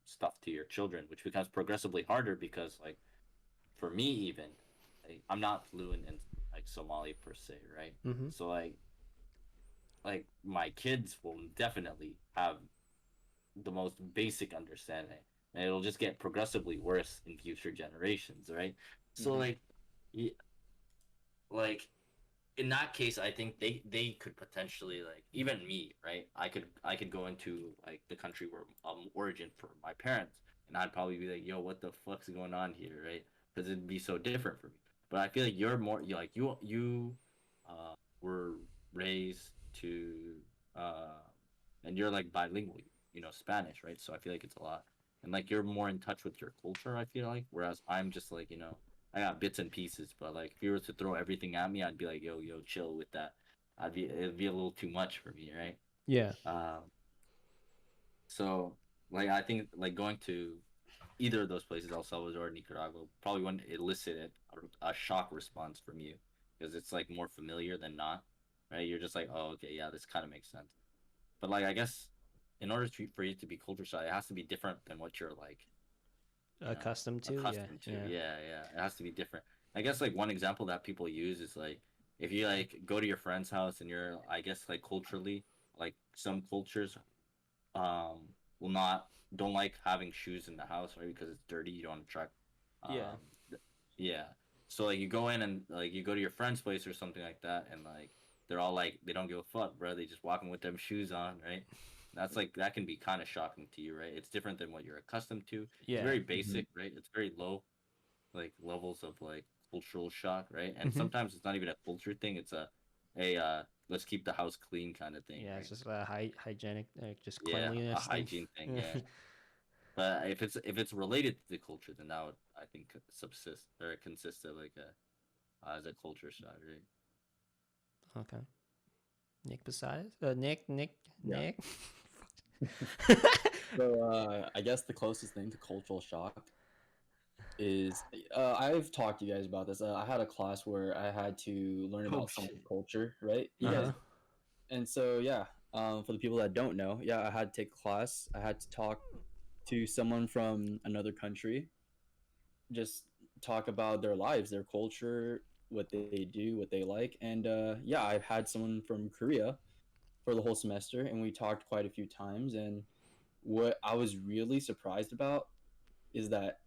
stuff to your children, which becomes progressively harder because like for me even like, I'm not fluent in like Somali per se, right? Mm-hmm. So like my kids will definitely have the most basic understanding, and it'll just get progressively worse in future generations, right? So Mhm. like in that case, I think they could potentially like even me, right? I could go into like the country where origin for my parents, and I'd probably be like, yo, what the fuck's going on here, right? Because it'd be so different for me. But I feel like you're more you like you were raised to uh and you're like bilingual, Spanish, right? So I feel like it's a lot, and like you're more in touch with your culture. I feel like, whereas I'm just like I got bits and pieces, but like if you were to throw everything at me, I'd be like, yo, chill with that. It'd be a little too much for me, right? Yeah. So like I think like going to either of those places, El Salvador or Nicaragua, probably wouldn't elicit a shock response from you because it's like more familiar than not, right? You're just like, oh, okay, yeah, this kind of makes sense. But like I guess in order for you to be culture shy, it has to be different than what you're like accustomed to. accustomed to. Yeah, yeah. It has to be different. I guess like one example that people use is like if you like go to your friend's house and you're, I guess, like culturally, like some cultures will not don't like having shoes in the house, right? Because it's dirty, you don't attract Yeah. yeah. So like you go in and like you go to your friend's place or something like that, and like they're all like they don't give a fuck, bro. They just walking with them shoes on, right? That's like that can be kind of shocking to you, right? It's different than what you're accustomed to. Yeah. It's very basic, right? It's very low, like levels of like cultural shock, right? And Mhm. sometimes it's not even a culture thing. It's a let's keep the house clean kind of thing. Yeah, right? it's just a hygienic, just Yeah, cleanliness a thing. hygiene thing. Yeah. But if it's related to the culture, then that would I think subsist or consist of like a as a culture shock, right? Okay. Nick Posadas? Nick? Yeah. So I guess the closest thing to cultural shock is I've talked to you guys about this. I had a class where I had to learn Oh, about someone's shit. culture, right? You guys, Uh-huh. and so yeah, for the people that don't know, yeah, I had to take a class. I had to talk to someone from another country, just talk about their lives, their culture, what they do, what they like, and yeah, I've had someone from Korea for the whole semester, and we talked quite a few times. And what I was really surprised about is that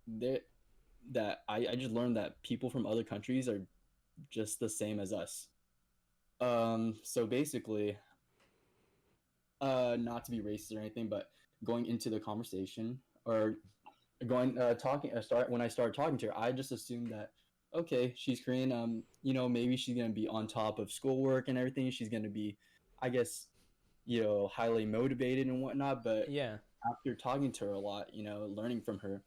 there that I just learned that people from other countries are just the same as us. So basically, not to be racist or anything, but going into the conversation or going talking start when I started talking to her, I just assumed that okay, she's Korean. You know, maybe she's gonna be on top of schoolwork and everything. She's gonna be, I guess, you know, highly motivated and whatnot. But Yeah. after talking to her a lot, you know, learning from her,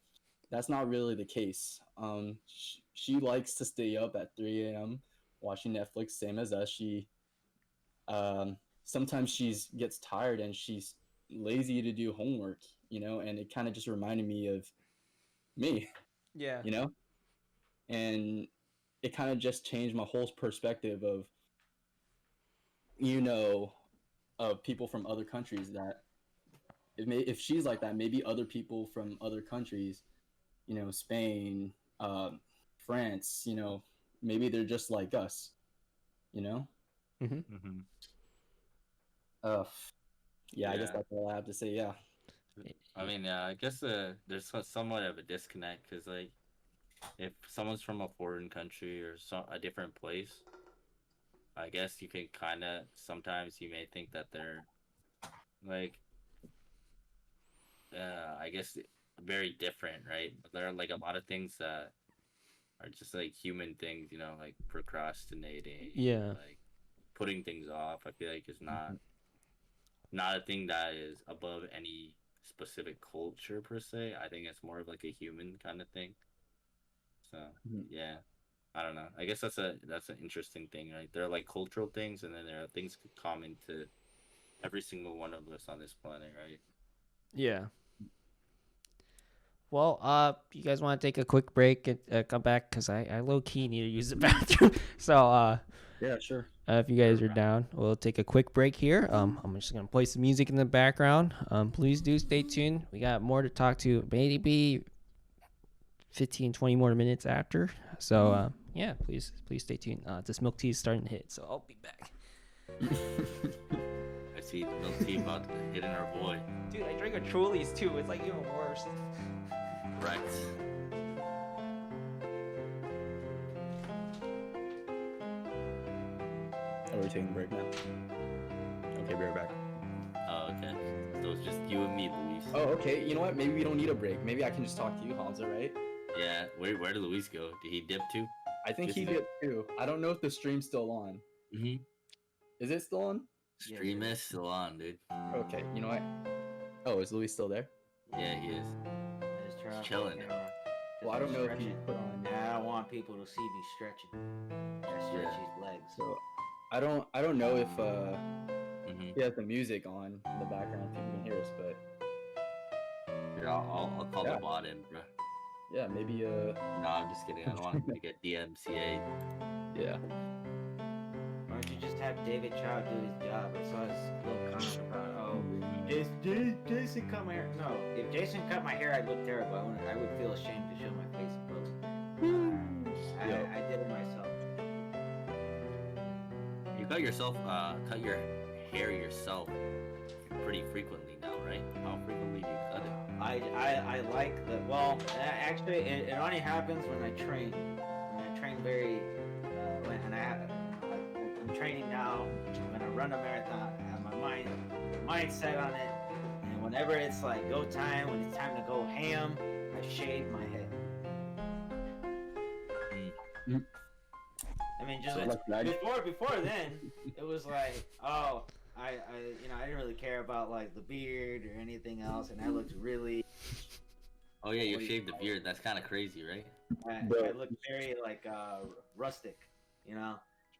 that's not really the case. She likes to stay up at 3 a.m. watching Netflix, same as us. She sometimes she's gets tired and she's lazy to do homework, you know, and it kind of just reminded me of me, Yeah. you know, and it kind of just changed my whole perspective of, you know, of people from other countries that if she's like that, maybe other people from other countries, you know, Spain, France, you know, maybe they're just like us, you know. Mm-hmm. Uh, yeah, I guess Yeah. that's all I have to say. Yeah. I mean, I guess there's somewhat of a disconnect because, like, if someone's from a foreign country or a different place, I guess you can kind of sometimes you may think that they're like, I guess very different, right? But there are like a lot of things that are just like human things, you know, like procrastinating, Yeah. like putting things off. I feel like is not a thing that is above any specific culture per se. I think it's more of like a human kind of thing. So Mhm. yeah, I don't know. I guess that's an interesting thing, right? There are like cultural things, and then there are things common to every single one of us on this planet, right? Yeah. Well, you guys want to take a quick break and come back because I low key need to use the bathroom. So, Yeah, sure. if you guys are down, we'll take a quick break here. I'm just gonna play some music in the background. Please do stay tuned. We got more to talk to. Maybe 15, 20 more minutes after. So, yeah, please stay tuned. This milk tea is starting to hit, so I'll be back. I see milk tea about hitting our boy. Dude, I drink a Truly's too. It's like even worse. Right. Oh, we're taking a break now. Okay, be right back. Oh, okay. So it's just you and me, Luis. Oh, okay. You know what? Maybe we don't need a break. Maybe I can just talk to you, Hamza, right? Yeah. Where did Luis go? Did he dip too? I think Just he me. did too. I don't know if the stream's still on. Mm-hmm. Is it still on? Stream is still on, dude. Okay. You know what? Oh, is Louis still there? Yeah, he is. I just turn off the chilling. camera. Well, I don't know if he Stretching. put on. And I don't want people to see me stretching. I stretch Yeah. these legs. So I don't know if Mm-hmm. he has the music on in the background. People can hear us, but Yeah, I'll call Yeah. the bot in, bro. yeah, maybe No, I'm just kidding. I don't want him to get DMCA. yeah. Why don't you just have David Chow do his job? I saw his little comment about, oh, Jason cut my hair. No, if Jason cut my hair, I'd look terrible. I would feel ashamed to show my face in public. I did it myself. You cut your hair yourself pretty frequently now, right? How frequently do you cut it? I like the actually it only happens when I train. When I train I'm training now. When I run a marathon, I have my mind set on it, and whenever it's like go time, when it's time to go ham, I shave my head. I mean, just So like that. before then, it was like, oh, I didn't really care about like the beard or anything else, and I looked really, Oh yeah, you shaved the beard. That's kind of crazy, right? I looked very like rustic, you know.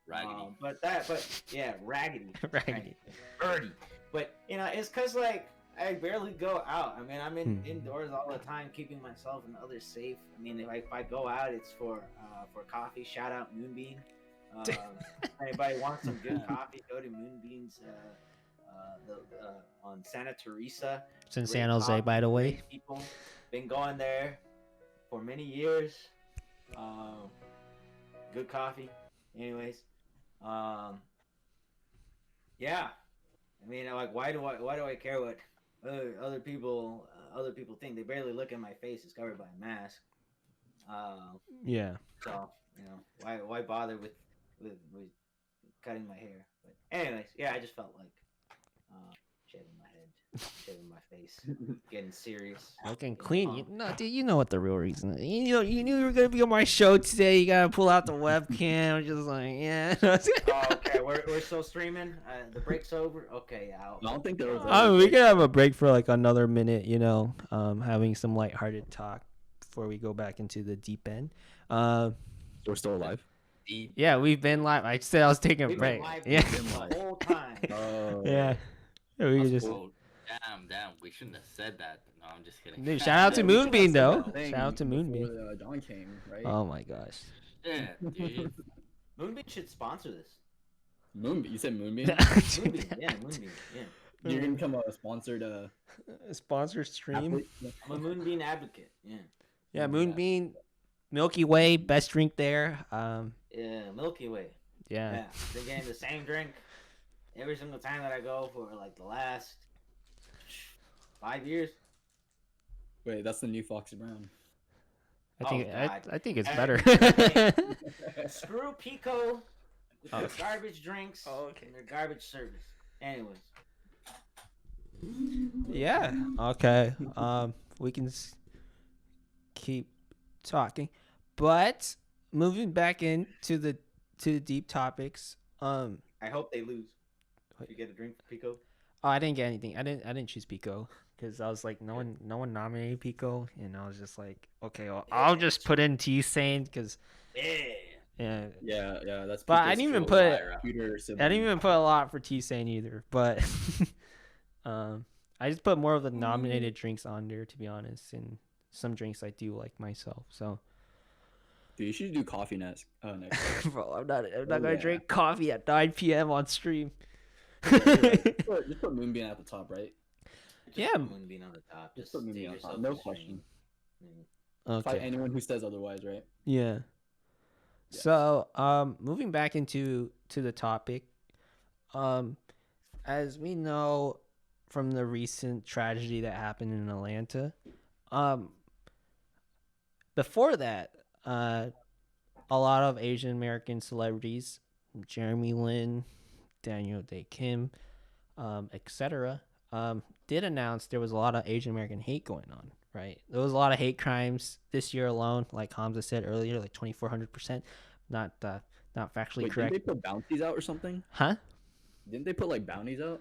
Raggedy. But yeah, raggedy, Raggedy. dirty. But you know, it's cause like I barely go out. I mean, I'm indoors all the time, keeping myself and others safe. I mean, if I go out, it's for coffee. Shout out Moonbeam. If anybody wants some good coffee, go to Moonbeam's on Santa Teresa. It's in Great San Jose, coffee, by the way. great people. Been going there for many years. Good coffee. Anyways, yeah. I mean, like, why do I care what other people think? They barely look at my face. It's covered by a mask. Yeah. So you know, why bother with cutting my hair? But anyways, yeah, I just felt like shaving my head, shaving my face, getting serious. Looking clean. No, dude, you know what the real reason is. You knew you were gonna be on my show today. You gotta pull out the webcam. I'm just like, yeah. Oh, okay, we're still streaming. The break's over. Okay, yeah. I don't think there was. We can have a break for like another minute. Having some lighthearted talk before we go back into the deep end. We're still alive. Yeah, we've been live. I said I was taking a We've break. been live Yeah. the whole time. Oh. Yeah. We That's just. cool. Oh, damn. We shouldn't have said that. No, I'm just kidding. Dude, shout out to Yeah, we Moonbeam should've though. said that thing Shout out to Moonbeam. before, Dawn came, right? Oh my gosh. Yeah, dude. Moonbeam should sponsor this. Moonbeam. You said Moonbeam. Moonbeam, yeah, Moonbeam, yeah. You're gonna become a sponsored Sponsor stream. athlete? I'm a Moonbeam advocate. Yeah. Yeah, Moonbeam, Milky Way, best drink there. Yeah, Milky Way. Yeah. Yeah, been getting the same drink every single time that I go for like the last 5 years. Wait, that's the new Foxy Brown. I think it's Hey, better. Screw Pico with their Okay. garbage drinks Okay. and their garbage service. Anyways, Yeah. Okay. We can keep talking, but moving back into the deep topics. I hope they lose. You get a drink for Pico? Oh, I didn't get anything. I didn't choose Pico because I was like, no one nominated Pico, and I was just like, okay, well, I'll just put in T-Sane because Yeah. Yeah, that's. But I Pico's didn't even full put- computer I sibling. didn't even put a lot for T-Sane either, but I just put more of the nominated drinks on there, to be honest, and some drinks I do like myself. So, Dude, you should do coffee next. Next. bro, I'm not Oh, gonna yeah. drink coffee at 9 p.m. on stream. just put Moonbeam at the top, right? Just Yeah. put Moonbeam on the top. Just Just put save Moonbeam on top. yourself No a question. stream. Fight Okay. anyone who says otherwise, right? Yeah. Yes. So, moving back to the topic, as we know from the recent tragedy that happened in Atlanta, before that, a lot of Asian American celebrities, Jeremy Lin, Daniel Day Kim, etc., did announce there was a lot of Asian American hate going on. Right, there was a lot of hate crimes this year alone, like Hamza said earlier, like 2,400%. Not factually Wait, correct, didn't they put bounties out or something? huh? Didn't they put like bounties out?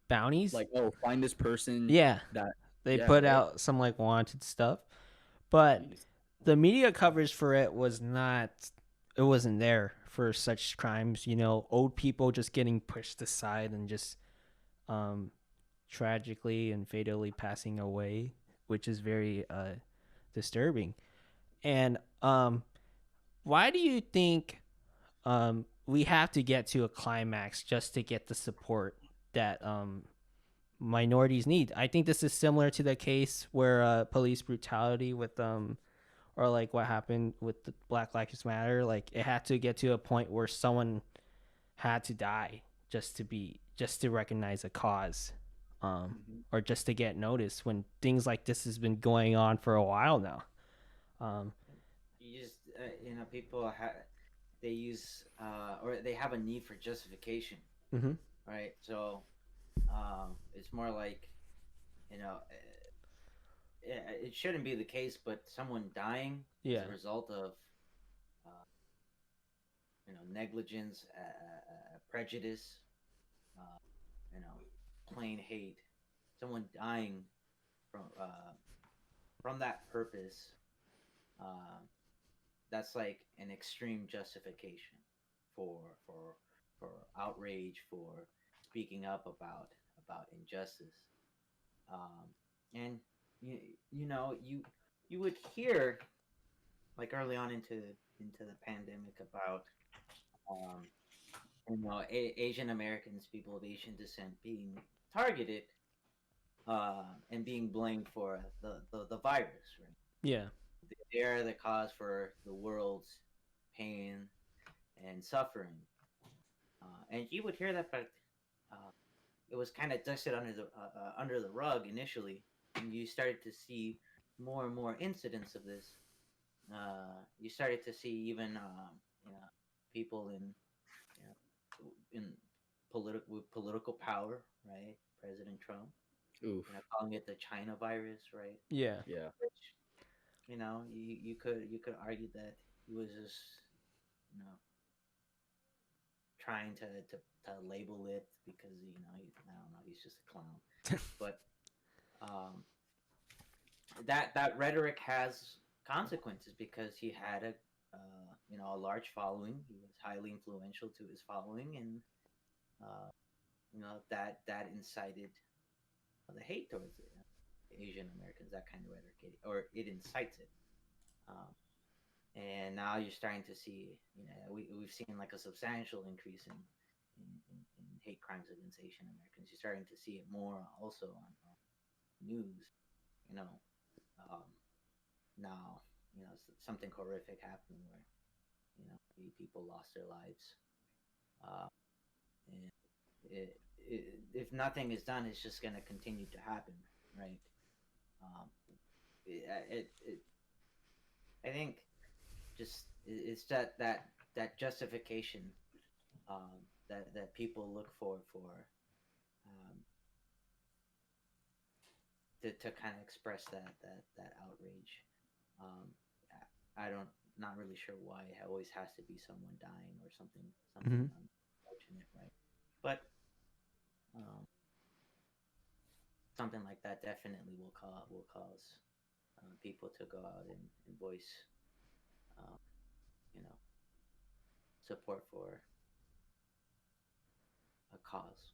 Bounties? Like, oh, find this person. yeah, that- they yeah, put right. out some like wanted stuff, but the media coverage for it was not. It wasn't there for such crimes. Old people just getting pushed aside and just tragically and fatally passing away, which is very disturbing. And why do you think we have to get to a climax just to get the support that minorities need. I think this is similar to the case where police brutality with or like what happened with the Black Lives Matter. Like it had to get to a point where someone had to die just to recognize a cause, or just to get noticed when things like this has been going on for a while now. Um, You just people they use or they have a need for justification, mhm. right? So it's more like you know it shouldn't be the case, but someone dying Yeah. as a result of negligence, prejudice, uh, plain hate, someone dying from that purpose. Uh, that's like an extreme justification for for for outrage, for speaking up about injustice. And you you would hear like early on into the pandemic about um, Asian Americans, people of Asian descent, being targeted and being blamed for the virus. Right? Yeah. They're the cause for the world's pain and suffering, and you would hear that, but uh, it was kind of dusted under the rug initially, and you started to see more and more incidents of this. You started to see even people in with political power, right? President Trump, Oof. calling it the China virus, right? Yeah. Yeah. Which you could argue that he was just you know trying to label it because I don't know, he's just a clown. But um, that rhetoric has consequences because he had a large following. He was highly influential to his following, and uh, that incited the hate towards Asian Americans. That kind of rhetoric, or it incites it. Um, and now you're starting to see, we've seen like a substantial increase in hate crimes against Asian Americans. You're starting to see it more also on news. You know, um, now something horrific happened where people lost their lives, uh, and if nothing is done, it's just going to continue to happen, right? Um, I think just it's that justification that people look for um, to kind of express that outrage. Um, I don't not really sure why it always has to be someone dying or something Mhm. unfortunate, right? But um, something like that definitely will cause people to go out and voice um, you know support for a cause.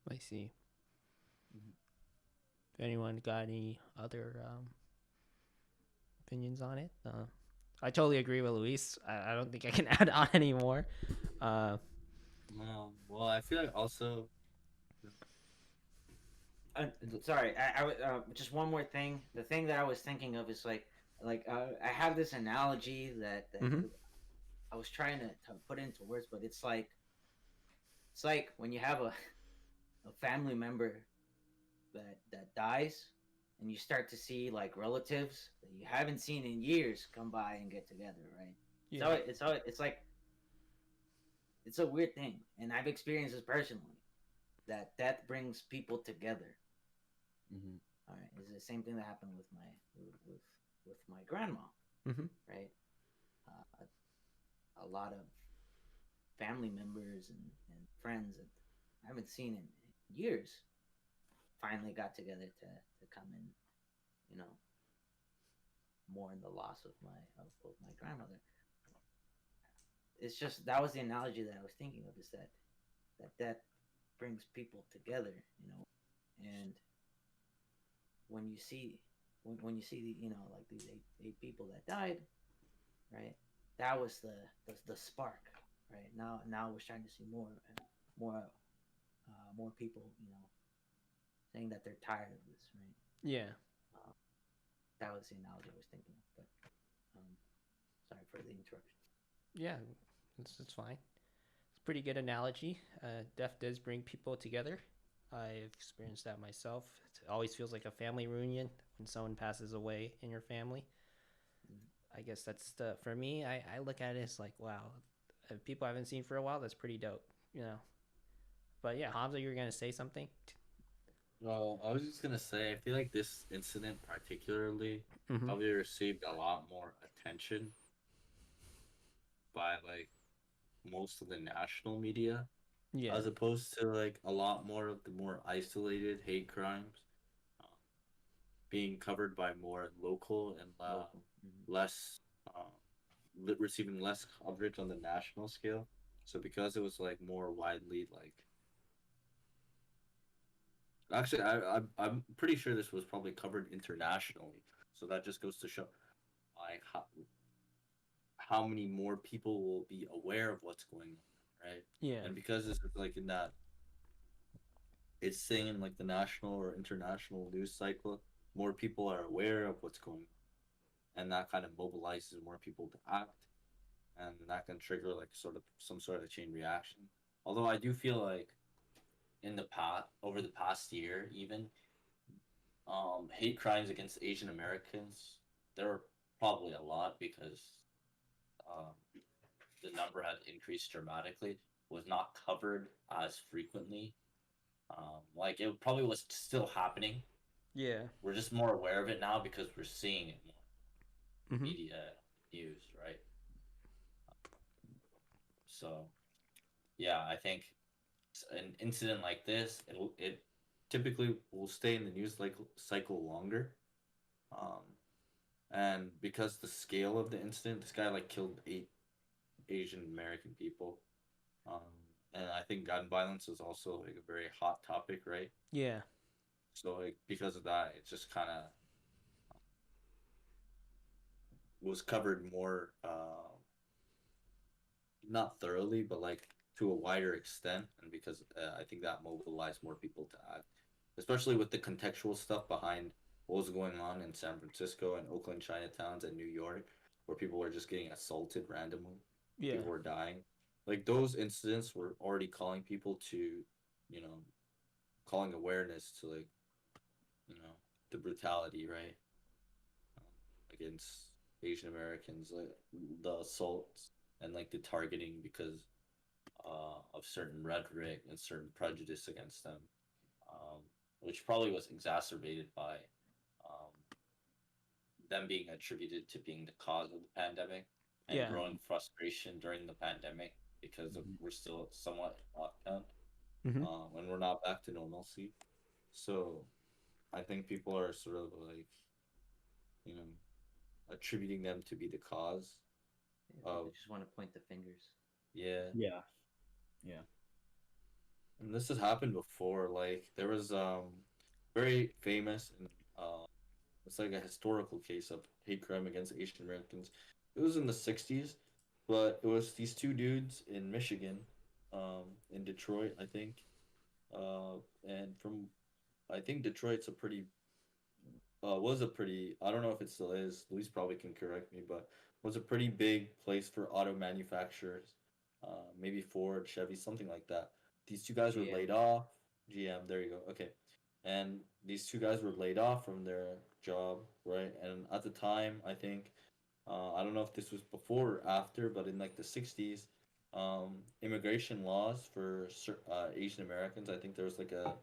I see. If anyone got any other opinions on it, I totally agree with Luis. I don't think I can add on anymore. Uh, Well, I feel like also. Sorry, just one more thing. The thing that I was thinking of is I have this analogy that Mhm. I was trying to put into words, but it's like when you have a family member that dies, and you start to see like relatives that you haven't seen in years come by and get together, right? Yeah. So it's like it's a weird thing, and I've experienced this personally. That death brings people together. Mhm. All right, it's the same thing that happened with with my grandma, Mhm. right? A lot of family members and friends that I haven't seen in years finally got together to come and you know mourn the loss of my grandmother. It's just that was the analogy that I was thinking of, is that brings people together, and when you see when you see like these eight people that died, right? That was the spark, right? Now we're starting to see more more people, saying that they're tired of this, right? Yeah. That was the analogy I was thinking of. But sorry for the interruption. Yeah, it's fine. It's a pretty good analogy. Death does bring people together. I've experienced that myself. It always feels like a family reunion when someone passes away in your family. I guess that's for me. I look at it as like, wow, people I haven't seen for a while. That's pretty dope, you know. But yeah, Hamza, you were gonna say something. Well, I was just gonna say, I feel like this incident particularly Mm-hmm. probably received a lot more attention by like most of the national media, Yeah. as opposed to like a lot more of the more isolated hate crimes uh, being covered by more local and Local. Mhm. less receiving less coverage on the national scale. So because it was like more widely like actually I'm pretty sure this was probably covered internationally. So that just goes to show like how many more people will be aware of what's going on, right? Yeah. And because it's like in that it's saying in like the national or international news cycle, more people are aware of what's going on, and that kind of mobilizes more people to act, and that can trigger like sort of some sort of chain reaction. Although I do feel like in the past, over the past year, even hate crimes against Asian Americans, there were probably a lot because um, the number had increased dramatically, was not covered as frequently. Like it probably was still happening. Yeah. We're just more aware of it now because we're seeing it more Mm-hmm. media news, right? So yeah, I think an incident like this, it typically will stay in the news like cycle longer. Um, and because the scale of the incident, this guy like killed 8 Asian American people. Um, and I think gun violence is also like a very hot topic, right? Yeah. So like because of that, it just kind of was covered more, not thoroughly, but like to a wider extent, and because I think that mobilized more people to act, especially with the contextual stuff behind what was going on in San Francisco and Oakland Chinatowns and New York, where people were just getting assaulted randomly, Yeah. people were dying. Like those incidents were already calling people to, you know, calling awareness to like, you know, the brutality, right, against Asian Americans, like the assaults and like the targeting because of certain rhetoric and certain prejudice against them, um, which probably was exacerbated by um, them being attributed to being the cause of the pandemic and Yeah. growing frustration during the pandemic because we're still somewhat locked down Mm-hmm. when we're not back to normalcy. So I think people are sort of like, you know, attributing them to be the cause Yeah, of they just want to point the fingers. yeah. Yeah. Yeah. And this has happened before. Like there was very famous and it's like a historical case of hate crime against Asian Americans. It was in the '60s, but it was these two dudes in Michigan, in Detroit, I think. And from I think Detroit's a pretty was a pretty I don't know if it still is. Luis probably can correct me, but was a pretty big place for auto manufacturers. Maybe Ford, Chevy, something like that. These two guys were GM. laid off. GM, there you go. Okay. And these two guys were laid off from their job, right? And at the time, I think, I don't know if this was before or after, but in like the '60s, immigration laws for Asian Americans, I think there was like a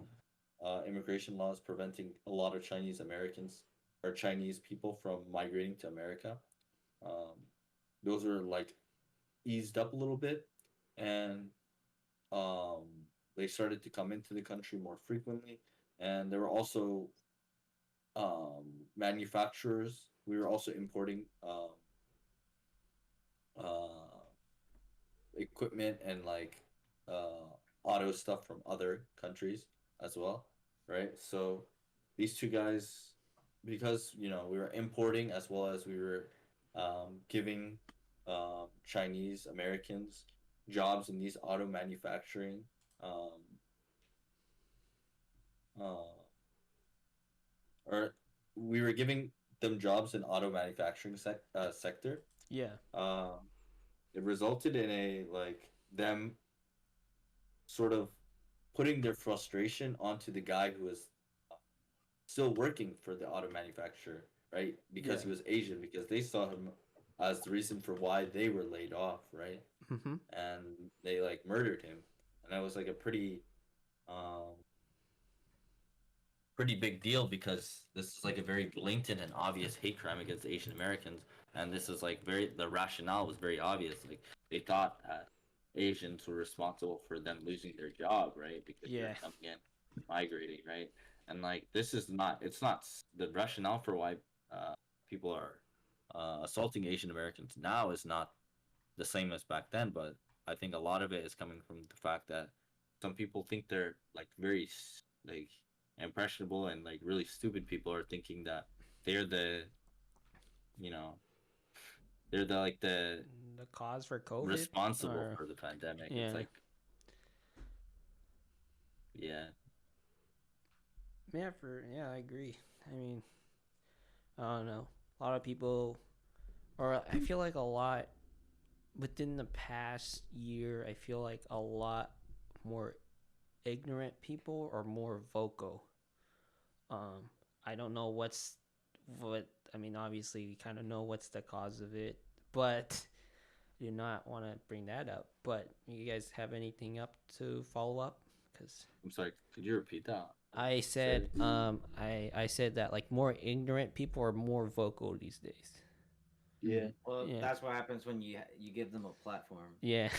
immigration laws preventing a lot of Chinese Americans or Chinese people from migrating to America. Um, those are like eased up a little bit, and um, they started to come into the country more frequently. And there were also manufacturers. We were also importing uh, equipment and like auto stuff from other countries as well, right? So these two guys, because you know we were importing as well as we were giving Chinese Americans jobs in these auto manufacturing um, uh, or we were giving them jobs in auto manufacturing sector. Yeah. It resulted in a like them sort of putting their frustration onto the guy who was still working for the auto manufacturer, right? Because Yeah. he was Asian, because they saw him as the reason for why they were laid off, right? Mm-hmm. And they like murdered him, and that was like a um, pretty big deal because this is like a very blatant and obvious hate crime against Asian Americans, and this is like the rationale was very obvious. Like they thought Asians were responsible for them losing their job, right? Because Yeah. they're coming in, migrating, right? And like this is not, it's not the rationale for why people are assaulting Asian Americans now is not the same as back then, but I think a lot of it is coming from the fact that some people think they're like very like impressionable, and like really stupid people are thinking that they're the, you know, they're the like the The cause for COVID. responsible or- for the pandemic. Yeah. It's like, yeah, Yeah, I agree. I mean, I don't know. A lot of people, or I feel like a lot within the past year, I feel like a lot more ignorant people are more vocal. I don't know what I mean, obviously we kind of know what's the cause of it, but do not want to bring that up. But you guys have anything up to follow up? Because I'm sorry, could you repeat that? I said, I said that like more ignorant people are more vocal these days. Yeah. Well, Yeah. that's what happens when you give them a platform. Yeah,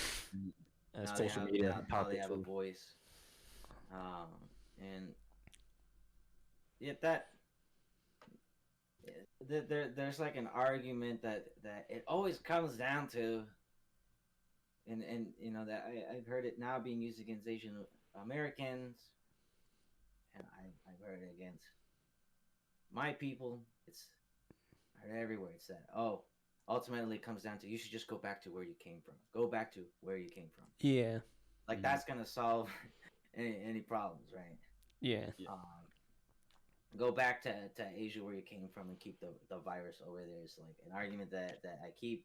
That's Now they social have- media now they topics. have a voice. And yeah, there's like an argument that it always comes down to, and you know that I've heard it now being used against Asian Americans, and I've heard it against my people. I heard everywhere it's that, oh, ultimately it comes down to you should just go back to where you came from. Go back to where you came from. yeah, Like that's gonna solve any problems, right? yeah, Go back to Asia where you came from and keep the virus over there. Is like an argument that I keep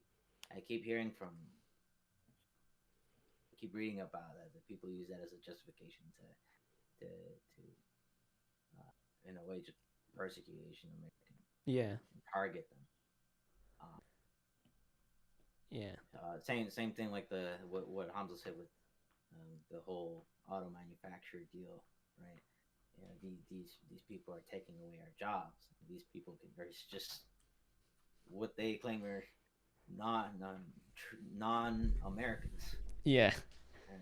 hearing from, I keep reading about that people use that as a justification to in a way, just persecute Asian Americans yeah, and target them. yeah, Same thing like what Hamza said with the whole auto manufacturer deal, right? You know, these people are taking away our jobs. These people are just what they claim are non-Americans, yeah, and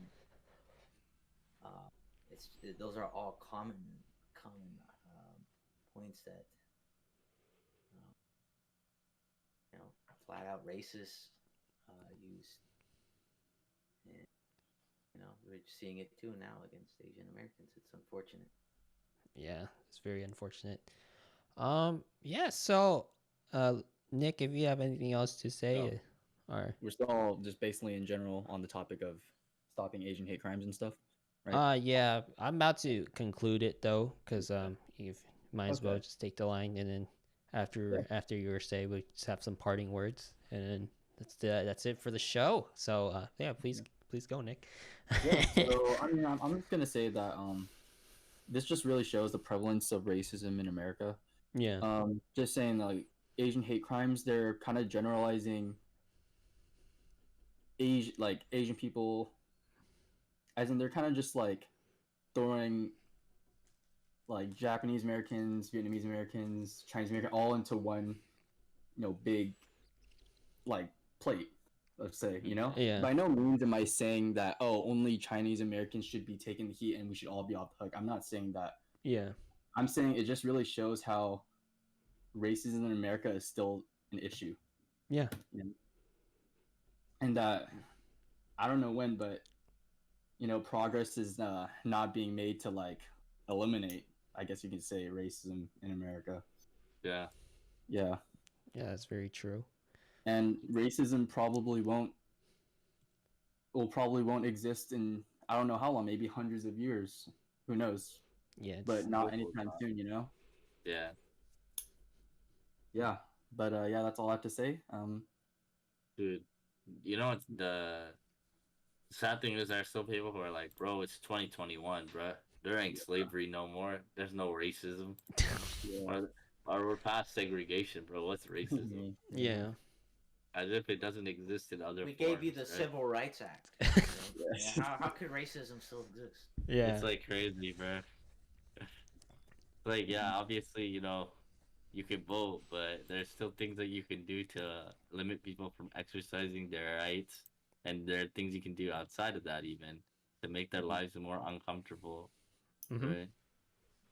those are all common points that you know, flat out racist use, and you know, we're seeing it too now against Asian Americans. It's unfortunate. yeah. It's very unfortunate. Yeah. So, Nick, if you have anything else to say, or We're still just basically in general on the topic of stopping Asian hate crimes and stuff. Right. yeah, I'm about to conclude it though, because you might as well Okay. just take the line, and then after your say, we just have some parting words, and then that's it for the show. So, yeah, please go, Nick. Yeah. So I mean, I'm just gonna say that this just really shows the prevalence of racism in America. Yeah, Just saying like Asian hate crimes, they're kind of generalizing Asian people, as in they're kind of just like throwing like Japanese Americans, Vietnamese Americans, Chinese American all into one, big like plate. Let's say, Yeah. By no means am I saying that only Chinese Americans should be taking the heat and we should all be off the hook. I'm not saying that. yeah, I'm saying it just really shows how racism in America is still an issue. yeah, And that I don't know when, but progress is not being made to like eliminate, I guess you could say, racism in America. Yeah. Yeah. yeah. That's very true. And racism probably won't exist in I don't know how long, maybe hundreds of years. Who knows? Yeah, But not Hopefully anytime not. soon, Yeah. yeah, but yeah, that's all I have to say. Dude, you know what the sad thing is? There are still people who are like, bro, it's 2021, bro. There ain't slavery no more. There's no racism. Yeah. Or we're past segregation, bro. What's racism? Yeah. As if it doesn't exist in other We forms. gave you the right? Civil Rights Act. So, Yes. yeah, how could racism still exist? Yeah. It's like crazy, bro. Like, yeah, obviously, you know, you can vote, but there's still things that you can do to limit people from exercising their rights, and there are things you can do outside of that, even to make their lives more uncomfortable, Mhm. right?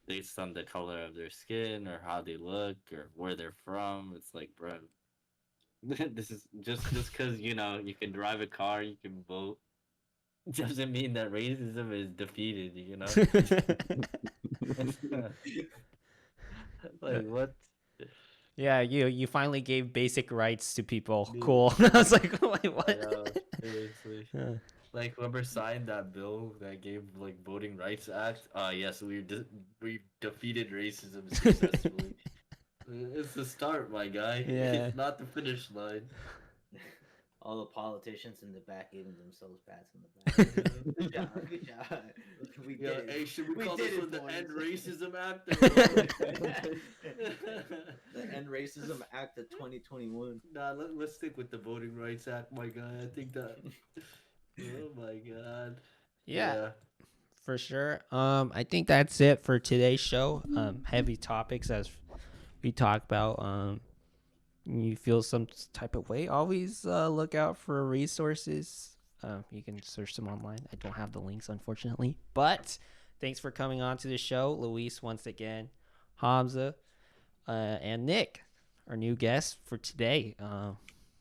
Based on the color of their skin or how they look or where they're from. It's like, bro, this is just because you know you can drive a car, you can vote, doesn't mean that racism is defeated. You know, like what? Yeah, you finally gave basic rights to people. Dude. Cool. I was like, wait, I what? know, seriously. Yeah. Like whoever signed that bill that gave like Voting Rights Act, yes, we defeated racism successfully. It's the start, my guy. Yeah. It's not the finish line. All the politicians in the back giving themselves pats on the back. Good job. Good job. We Yeah, did it. hey, should we call did this it, one the boys. End Racism Act? The End Racism Act of 2021. Nah, let's stick with the Voting Rights Act, my guy. I think that. Oh my god. Yeah, for sure. I think that's it for today's show. Heavy topics as we talk about. You feel some type of way, always look out for resources. You can search them online. I don't have the links, unfortunately. But thanks for coming on to the show, Luis, once again, Hamza, and Nick, our new guest for today.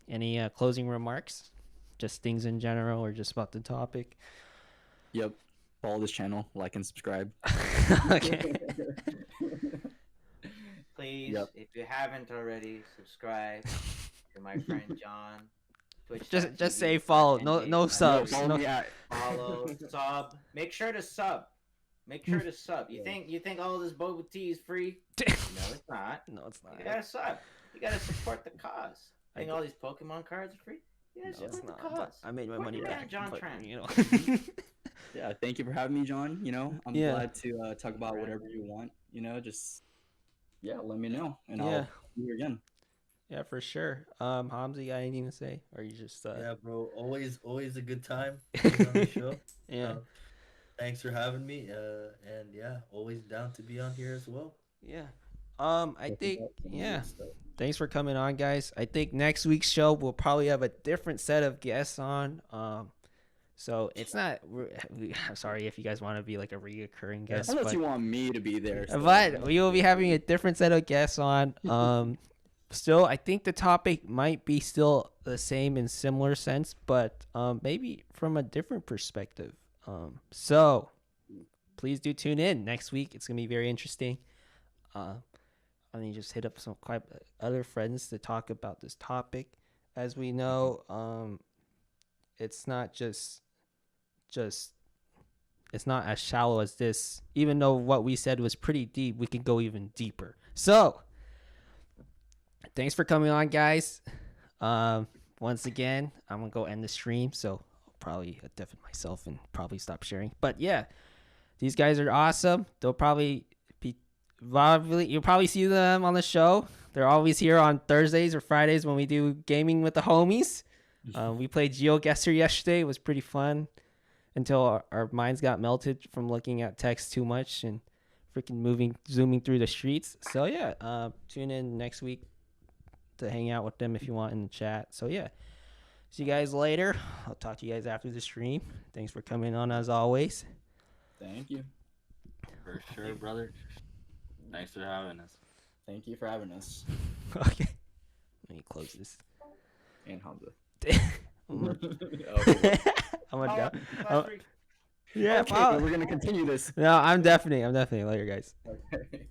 Any closing remarks? Just things in general or just about the topic? Yep. Follow this channel, like and subscribe. Okay. Please, Yep. if you haven't already, subscribe to my friend John. Just say follow. No subs. Follow No. me at Follow, sub. Make sure to sub. Make sure to sub. You think all this boba tea is free? No, it's not. No, it's not. You gotta sub. You gotta support the cause. I Think do. all these Pokemon cards are free? You gotta No, it's support the not. But cause. I made my Support money your man, back. John but, Tran. you know. Yeah, thank you for having me, John. You know, I'm Yeah. glad to talk about whatever you want. You know, just let me know, and Yeah. I'll see you again. Yeah, for sure. Hamza, you got anything to say? Or you just Yeah, bro. Always a good time being on the show. yeah. Thanks for having me. And yeah, always down to be on here as well. Yeah. I think thanks for coming on, guys. I think next week's show we'll probably have a different set of guests on. So it's not. I'm sorry if you guys want to be like a reoccurring guest, Unless but, you want me to be there. so, but we will be having a different set of guests on. Still, I think the topic might be still the same in similar sense, but maybe from a different perspective. So please do tune in next week. It's gonna be very interesting. I mean, just hit up some quite other friends to talk about this topic. As we know, it's not just it's not as shallow as this. Even though what we said was pretty deep, we can go even deeper. So, thanks for coming on, guys. Once again, I'm gonna go end the stream, so I'll probably deafen myself and probably stop sharing. But yeah, these guys are awesome. They'll probably you'll probably see them on the show. They're always here on Thursdays or Fridays when we do gaming with the homies. We played GeoGuessr yesterday. It was pretty fun until our minds got melted from looking at text too much and freaking zooming through the streets. So yeah, tune in next week to hang out with them if you want in the chat. So yeah, see you guys later. I'll talk to you guys after the stream. Thanks for coming on as always. Thank you. For sure, brother. Thanks for having us. Thank you for having us. Okay, let me close this. And Hamza. I'm Follow, Oh. free. Yeah, Okay, but we're gonna continue this. no, I'm definitely later, guys. Okay.